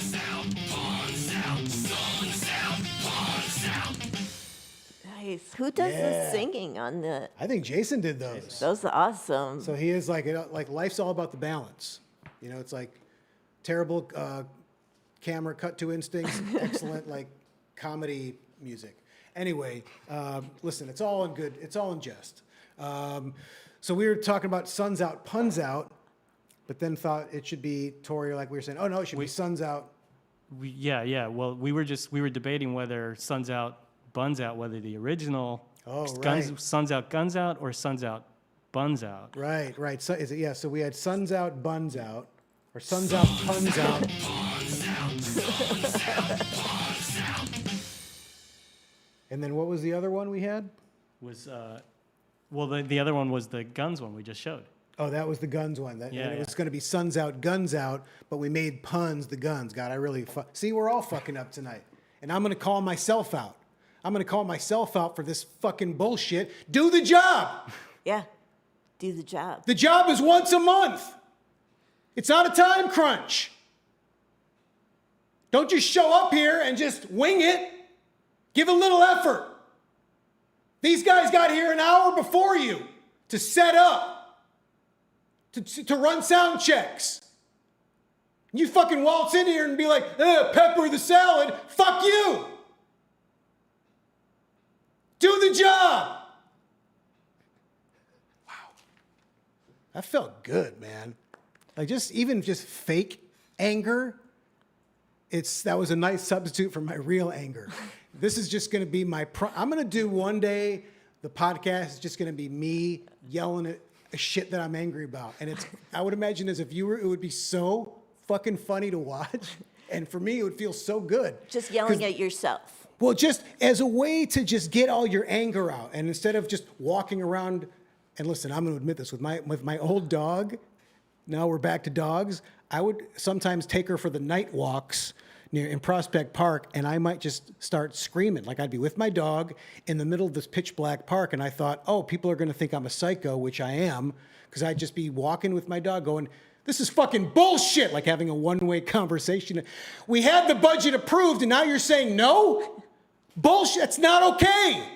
Speaker 2: Nice. Who does the singing on the?
Speaker 1: I think Jason did those.
Speaker 2: Those are awesome.
Speaker 1: So he is like life's all about the balance. You know, it's like terrible camera cut to instincts, excellent comedy music. Anyway, listen, it's all in jest. So we were talking about Suns out, puns out. but then thought it should be Tori, like we were saying. Oh no, it should be Suns Out.
Speaker 3: Yeah. Well, we were debating whether Suns Out, Buns Out, whether the original Suns Out, Guns Out, or Suns Out, Buns Out.
Speaker 1: Right. So is it? Yeah. So we had Suns Out, Buns Out, or Suns Out, Puns Out. And then what was the other one we had?
Speaker 3: The other one was the Guns one we just showed.
Speaker 1: Oh, that was the Guns one. It was going to be Suns Out, Guns Out, but we made puns the Guns. God, I really... See, we're all fucking up tonight. And I'm going to call myself out. I'm going to call myself out for this fucking bullshit. Do the job!
Speaker 2: Yeah, do the job.
Speaker 1: The job is once a month. It's not a time crunch. Don't just show up here and just wing it. Give a little effort. These guys got here an hour before you to set up, to run sound checks. You fucking waltz in here and be like, pepper the salad. Fuck you. Do the job. Wow. That felt good, man. Like even just fake anger, that was a nice substitute for my real anger. This is just going to be I'm going to do one day, the podcast is just going to be me yelling at shit that I'm angry about. And I would imagine as a viewer, it would be so fucking funny to watch. And for me, it would feel so good.
Speaker 2: Just yelling at yourself.
Speaker 1: Well, just as a way to just get all your anger out. And instead of just walking around, and listen, I'm going to admit this, with my old dog, now we're back to dogs, I would sometimes take her for the night walks in Prospect Park, and I might just start screaming. Like I'd be with my dog in the middle of this pitch black park, and I thought, oh, people are going to think I'm a psycho, which I am, because I'd just be walking with my dog going, this is fucking bullshit, like having a one-way conversation. We had the budget approved, and now you're saying no? Bullshit, it's not okay.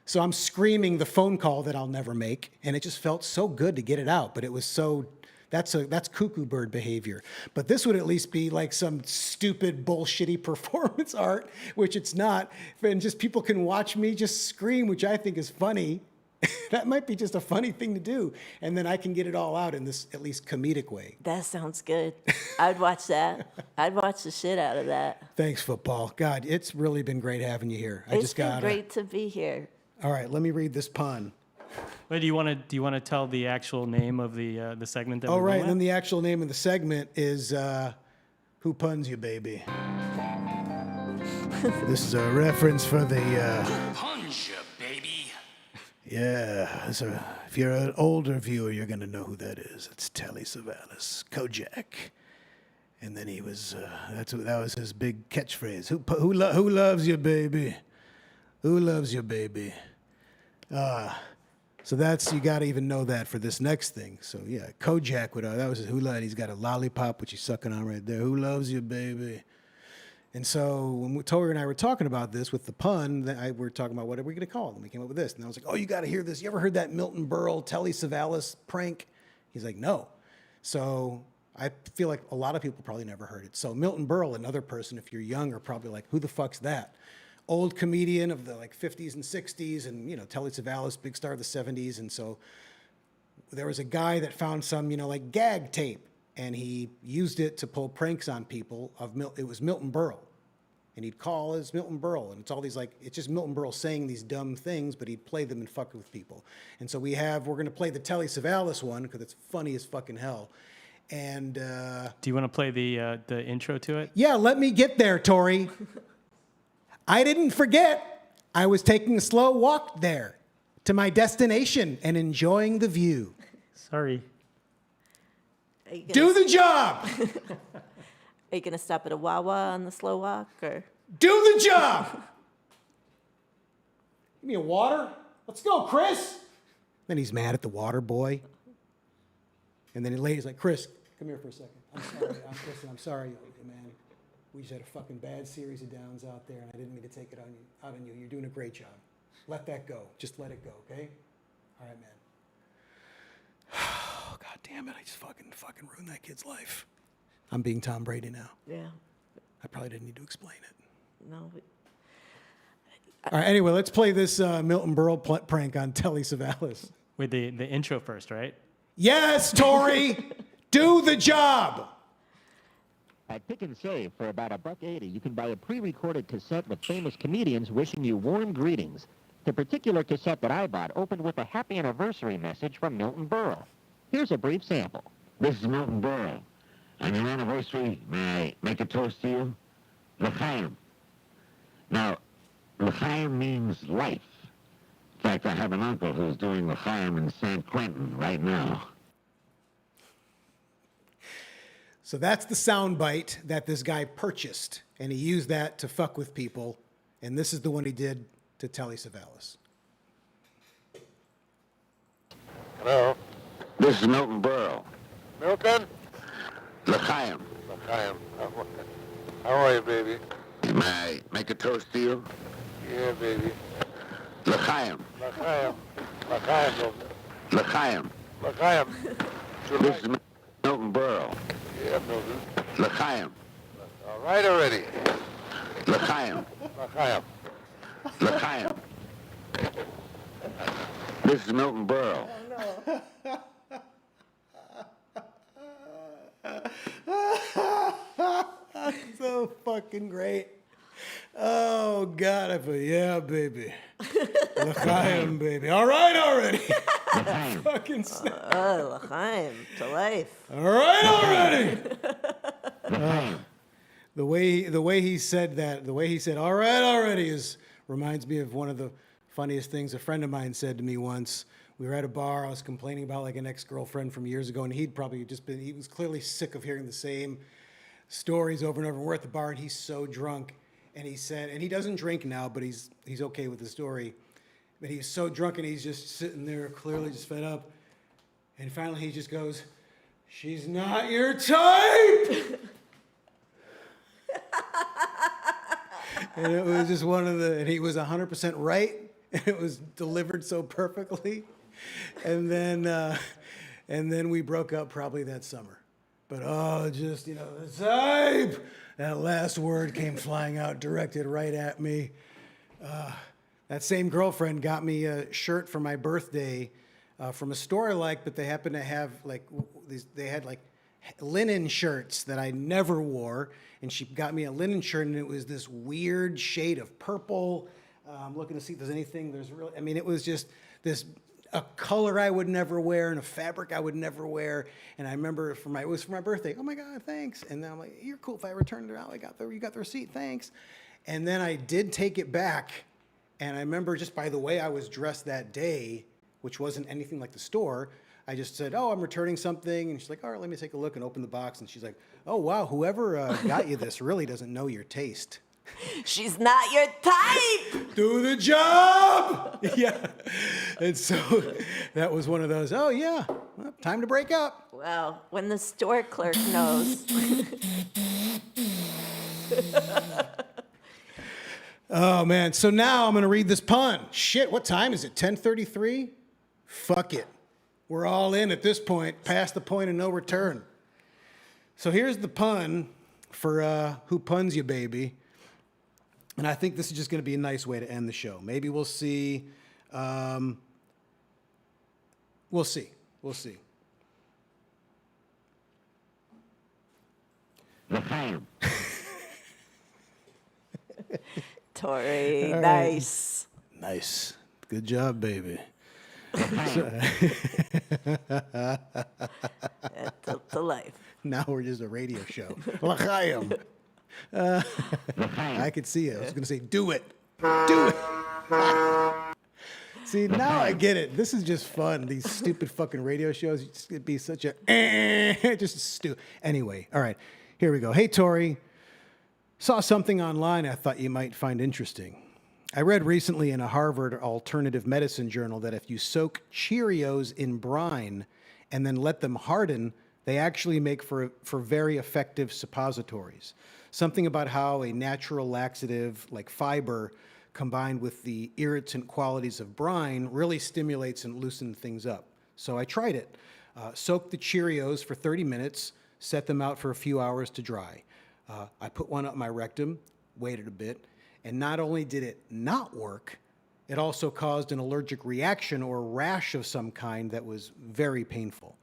Speaker 1: So I'm screaming the phone call that I'll never make, and it just felt so good to get it out, but it was so... That's cuckoo bird behavior. But this would at least be like some stupid, bullshitty performance art, which it's not. And just people can watch me just scream, which I think is funny. That might be just a funny thing to do. And then I can get it all out in this at least comedic way.
Speaker 2: That sounds good. I'd watch that. I'd watch the shit out of that.
Speaker 1: Thanks, football. God, it's really been great having you here.
Speaker 2: It's been great to be here.
Speaker 1: All right, let me read this pun.
Speaker 3: Wait, do you want to tell the actual name of the segment that
Speaker 1: we're
Speaker 3: going
Speaker 1: right,
Speaker 3: with?
Speaker 1: and then the actual name of the segment is Who Puns You, Baby? This is a reference for the...
Speaker 10: Punch ya, baby.
Speaker 1: Yeah, so if you're an older viewer, you're going to know who that is. It's Telly Savalas, Kojak. And then he was, that was his big catchphrase. Who loves you, baby? Who loves you, baby? So you got to even know that for this next thing. So yeah, Kojak, that was his who loved. He's got a lollipop, which he's sucking on right there. Who loves you, baby? And so when Tori and I were talking about this with the pun, we were talking about what are we going to call it? And we came up with this. And I was like, oh, you got to hear this. You ever heard that Milton Berle, Telly Savalas prank? He's like, no. So I feel like a lot of people probably never heard it. So Milton Berle, another person, if you're young, are probably like, who the fuck's that? Old comedian of the 50s and 60s, and Telly Savalas, big star of the 70s. And so there was a guy that found some gag tape, and he used it to pull pranks on people. It was Milton Berle, and he'd call as Milton Berle, and it's all these it's just Milton Berle saying these dumb things, but he'd play them and fuck with people. And so we're going to play the Telly Savalas one because it's funny as fucking hell. And
Speaker 3: do you want to play the intro to it?
Speaker 1: Yeah, let me get there, Tori. I didn't forget. I was taking a slow walk there to my destination and enjoying the view.
Speaker 3: Sorry.
Speaker 1: Do the job.
Speaker 2: Are you going to stop at a Wawa on the slow walk, or?
Speaker 1: Do the job. Give me a water. Let's go, Chris. Then he's mad at the water boy. And then he's like, Chris, come here for a second. I'm sorry. I'm sorry, man. We just had a fucking bad series of downs out there, and I didn't mean to take it out on you. You're doing a great job. Let that go. Just let it go, okay? All right, man. Oh, God damn it. I just fucking ruined that kid's life. I'm being Tom Brady now.
Speaker 2: Yeah.
Speaker 1: I probably didn't need to explain it.
Speaker 2: No.
Speaker 1: All right, anyway, let's play this Milton Berle prank on Telly Savalas.
Speaker 3: With the intro first, right?
Speaker 1: Yes, Tori! Do the job!
Speaker 11: At Pick and Save, for about $1.80, you can buy a pre-recorded cassette with famous comedians wishing you warm greetings. The particular cassette that I bought opened with a happy anniversary message from Milton Berle. Here's a brief sample.
Speaker 12: This is Milton Berle. On your anniversary, may I make a toast to you? L'chaim. Now, L'chaim means life. In fact, I have an uncle who's doing L'chaim in San Quentin right now.
Speaker 1: So that's the soundbite that this guy purchased, and he used that to fuck with people, and this is the one he did to Telly Savalas.
Speaker 12: Hello? This is Milton Berle.
Speaker 13: Milton?
Speaker 12: L'chaim.
Speaker 13: L'chaim. How are you, baby?
Speaker 12: May I make a toast to you?
Speaker 13: Yeah, baby.
Speaker 12: L'chaim.
Speaker 13: L'chaim. L'chaim, Milton.
Speaker 12: L'chaim.
Speaker 13: L'chaim.
Speaker 12: This is Milton Berle.
Speaker 13: Yeah, Milton.
Speaker 12: L'chaim.
Speaker 13: All right already.
Speaker 12: L'chaim.
Speaker 13: L'chaim.
Speaker 12: L'chaim. This is Milton Berle.
Speaker 1: So fucking great. Oh, God, I feel, yeah, baby. L'chaim, baby. All right already. Fucking snap.
Speaker 2: L'chaim to life.
Speaker 1: All right already. The way he said that, the way he said, all right already, reminds me of one of the funniest things a friend of mine said to me once. We were at a bar. I was complaining about like an ex-girlfriend from years ago, and he was clearly sick of hearing the same stories over and over. We're at the bar, and he's so drunk, and he said, and he doesn't drink now, but he's okay with the story. But he's so drunk, and he's just sitting there, clearly just fed up. And finally, he just goes, "She's not your type." And it was just and he was 100% right. And it was delivered so perfectly. And then we broke up probably that summer. But the type. That last word came flying out, directed right at me. That same girlfriend got me a shirt for my birthday from a store I like, but they happened to have they had linen shirts that I never wore. And she got me a linen shirt, and it was this weird shade of purple. I'm looking to see if there's anything. It was just a color I would never wear and a fabric I would never wear. And I remember it was for my birthday. Oh my God, thanks. And then I'm like, you're cool if I returned it out. You got the receipt, thanks. And then I did take it back. And I remember just by the way I was dressed that day, which wasn't anything like the store, I just said, "Oh, I'm returning something." And she's like, "All right, let me take a look," and open the box. And she's like, "Oh, wow, whoever got you this really doesn't know your taste."
Speaker 2: She's not your type.
Speaker 1: Do the job. Yeah. And so that was one of those, oh, yeah, well, time to break up.
Speaker 2: Well, when the store clerk knows.
Speaker 1: Oh, man. So now I'm going to read this pun. Shit, what time is it? 10:33? Fuck it. We're all in at this point, past the point of no return. So here's the pun for Who Puns You, Baby? And I think this is just going to be a nice way to end the show. Maybe we'll see. We'll see. We'll see.
Speaker 2: Tori,
Speaker 1: All right.
Speaker 2: nice.
Speaker 1: Nice. Good job, baby.
Speaker 2: To life.
Speaker 1: Now we're just a radio show. L'chaim. I could see it. I was going to say, do it. Do it. See, now I get it. This is just fun. These stupid fucking radio shows. It'd be such a just stupid. Anyway, all right. Here we go. Hey, Tori. Saw something online I thought you might find interesting. I read recently in a Harvard alternative medicine journal that if you soak Cheerios in brine and then let them harden, they actually make for very effective suppositories. Something about how a natural laxative like fiber combined with the irritant qualities of brine really stimulates and loosens things up. So I tried it. Soaked the Cheerios for 30 minutes, set them out for a few hours to dry. I put one up my rectum, waited a bit, and not only did it not work, it also caused an allergic reaction or rash of some kind that was very painful.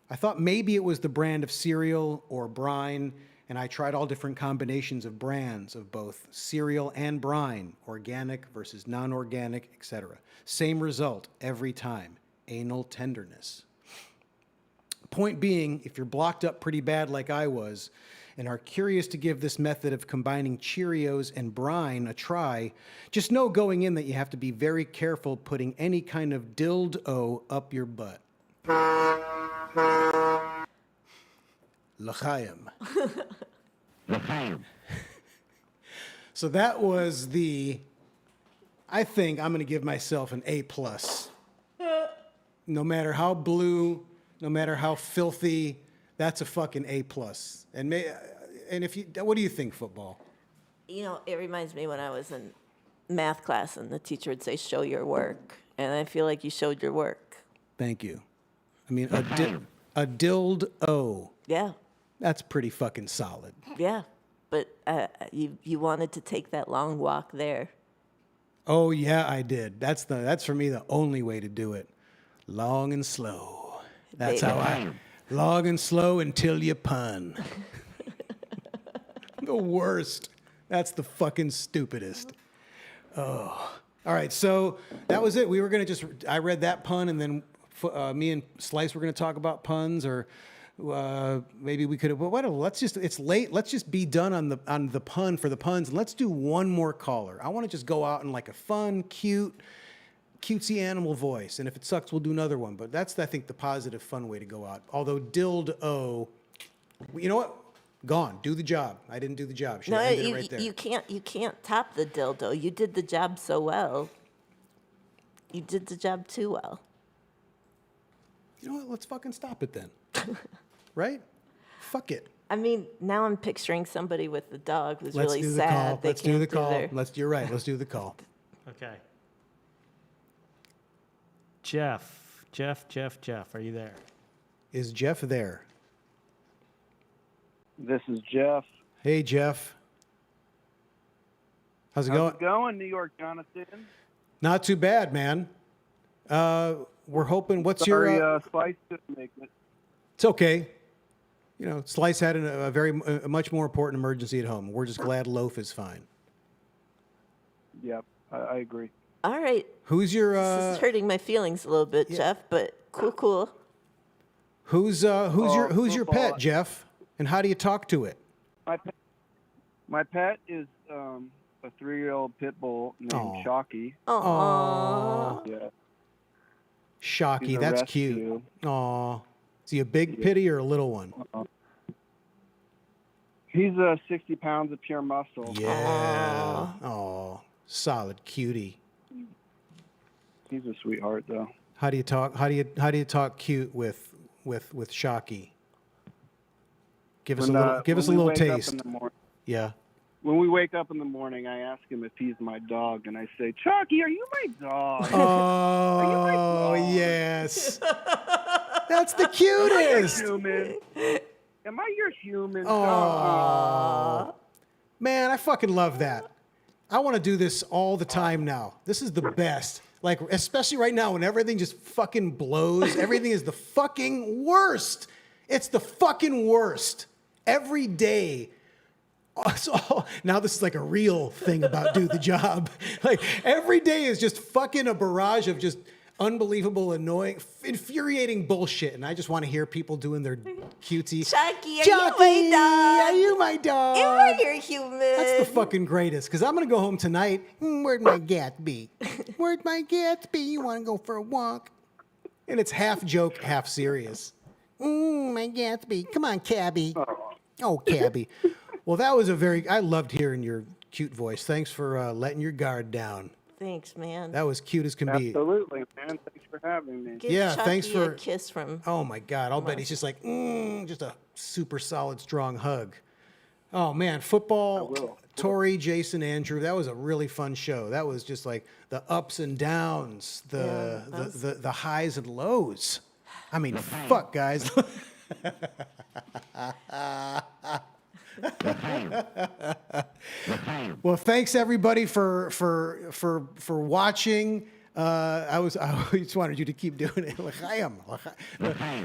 Speaker 1: I thought maybe it was the brand of cereal or brine, and I tried all different combinations of brands of both cereal and brine, organic versus non-organic, etc. Same result every time, anal tenderness. Point being, if you're blocked up pretty bad like I was, and are curious to give this method of combining Cheerios and brine a try, just know going in that you have to be very careful putting any kind of dildo up your butt. L'chaim.
Speaker 12: L'chaim.
Speaker 1: So that was I think I'm going to give myself an A+. No matter how blue, no matter how filthy, that's a fucking A+. And what do you think, football?
Speaker 2: You know, it reminds me when I was in math class and the teacher would say, show your work. And I feel like you showed your work.
Speaker 1: Thank you. I mean, a dildo.
Speaker 2: Yeah.
Speaker 1: That's pretty fucking solid.
Speaker 2: Yeah. But you wanted to take that long walk there.
Speaker 1: Oh, yeah, I did. That's for me the only way to do it. Long and slow. That's how long and slow until you pun. The worst. That's the fucking stupidest. Oh. All right, so that was it. We were going to I read that pun, and then me and Slice were going to talk about puns, or maybe we could have, whatever. It's late. Let's just be done on the pun for the puns, and let's do one more caller. I want to just go out in like a fun, cutesy animal voice, and if it sucks, we'll do another one. But that's, I think, the positive, fun way to go out. Although dildo, you know what? Gone. Do the job. I didn't do the job. Should have ended it right there.
Speaker 2: You can't top the dildo. You did the job so well. You did the job too well.
Speaker 1: You know what? Let's fucking stop it then. Right? Fuck it.
Speaker 2: I mean, now I'm picturing somebody with a dog who's
Speaker 1: Let's
Speaker 2: really
Speaker 1: do the
Speaker 2: sad.
Speaker 1: call.
Speaker 2: They
Speaker 1: Let's do the
Speaker 2: can't
Speaker 1: call.
Speaker 2: their-
Speaker 1: You're right. Let's do the call.
Speaker 3: Okay. Jeff, are you there?
Speaker 1: Is Jeff there?
Speaker 14: This is Jeff.
Speaker 1: Hey, Jeff. How's it going?
Speaker 14: How's it going, New York, Jonathan?
Speaker 1: Not too bad, man. We're hoping. What's
Speaker 14: Sorry,
Speaker 1: your?
Speaker 14: Slice didn't make it.
Speaker 1: It's okay. You know, Slice had a much more important emergency at home. We're just glad Loaf is fine.
Speaker 14: Yep, I agree.
Speaker 2: All right.
Speaker 1: Who's your?
Speaker 2: This is hurting my feelings a little bit, Jeff, but cool.
Speaker 1: Who's your
Speaker 14: football.
Speaker 1: pet, Jeff? And how do you talk to it?
Speaker 14: My pet is a 3-year-old pit bull named Shocky.
Speaker 1: Aww.
Speaker 14: Yeah.
Speaker 1: Shocky,
Speaker 14: He's a
Speaker 1: that's
Speaker 14: rescue.
Speaker 1: cute. Aw. Is he a big pitty or a little one?
Speaker 14: He's 60 pounds of pure muscle.
Speaker 1: Yeah. Oh, solid cutie.
Speaker 14: He's a sweetheart, though.
Speaker 1: How do you talk? How do you talk cute with Shocky? Give us a little taste. Yeah.
Speaker 14: When we wake up in the morning, I ask him if he's my dog, and I say, "Chucky, are you my dog?"
Speaker 1: Oh, yes. That's the cutest.
Speaker 14: Am I your human?
Speaker 1: Oh. Man, I fucking love that. I want to do this all the time now. This is the best. Like, especially right now when everything just fucking blows. Everything is the fucking worst. It's the fucking worst. Every day. So, now this is like a real thing about do the job. Like, every day is just fucking a barrage of just unbelievable, annoying, infuriating bullshit. And I just want to hear people doing their cutesy.
Speaker 2: Chucky, are you my dog?
Speaker 1: Are you my dog?
Speaker 2: Am I your human?
Speaker 1: That's the fucking greatest. Because I'm going to go home tonight. Where'd my Gatsby? Where'd my Gatsby? You want to go for a walk? And it's half joke, half serious. My Gatsby. Come on, Cabby. Oh, Cabby. Well, that was I loved hearing your cute voice. Thanks for letting your guard down.
Speaker 2: Thanks, man.
Speaker 1: That was cute as can be.
Speaker 14: Absolutely, man. Thanks for having me.
Speaker 2: Give
Speaker 1: Yeah,
Speaker 2: Chucky
Speaker 1: thanks for
Speaker 2: a kiss from.
Speaker 1: Oh my God! I'll bet he's just like, just a super solid, strong hug. Oh man, football. Tori, Jason, Andrew. That was a really fun show. That was just like the ups and downs, the highs and lows. I mean, fuck, guys. Well, thanks everybody for watching. I just wanted you to keep doing it. L'chaim.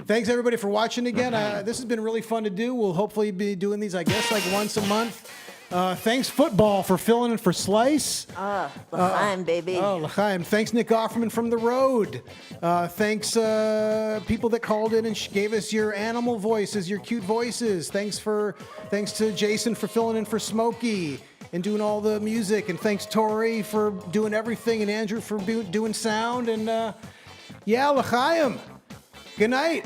Speaker 1: Thanks everybody for watching again. This has been really fun to do. We'll hopefully be doing these, I guess, like once a month. Thanks football for filling in for Slice.
Speaker 2: L'chaim, baby.
Speaker 1: Oh, L'chaim. Thanks Nick Offerman from The Road. Thanks people that called in and gave us your animal voices, your cute voices. Thanks to Jason for filling in for Smokey and doing all the music. And thanks Tori for doing everything and Andrew for doing sound. And yeah, L'chaim. Good night.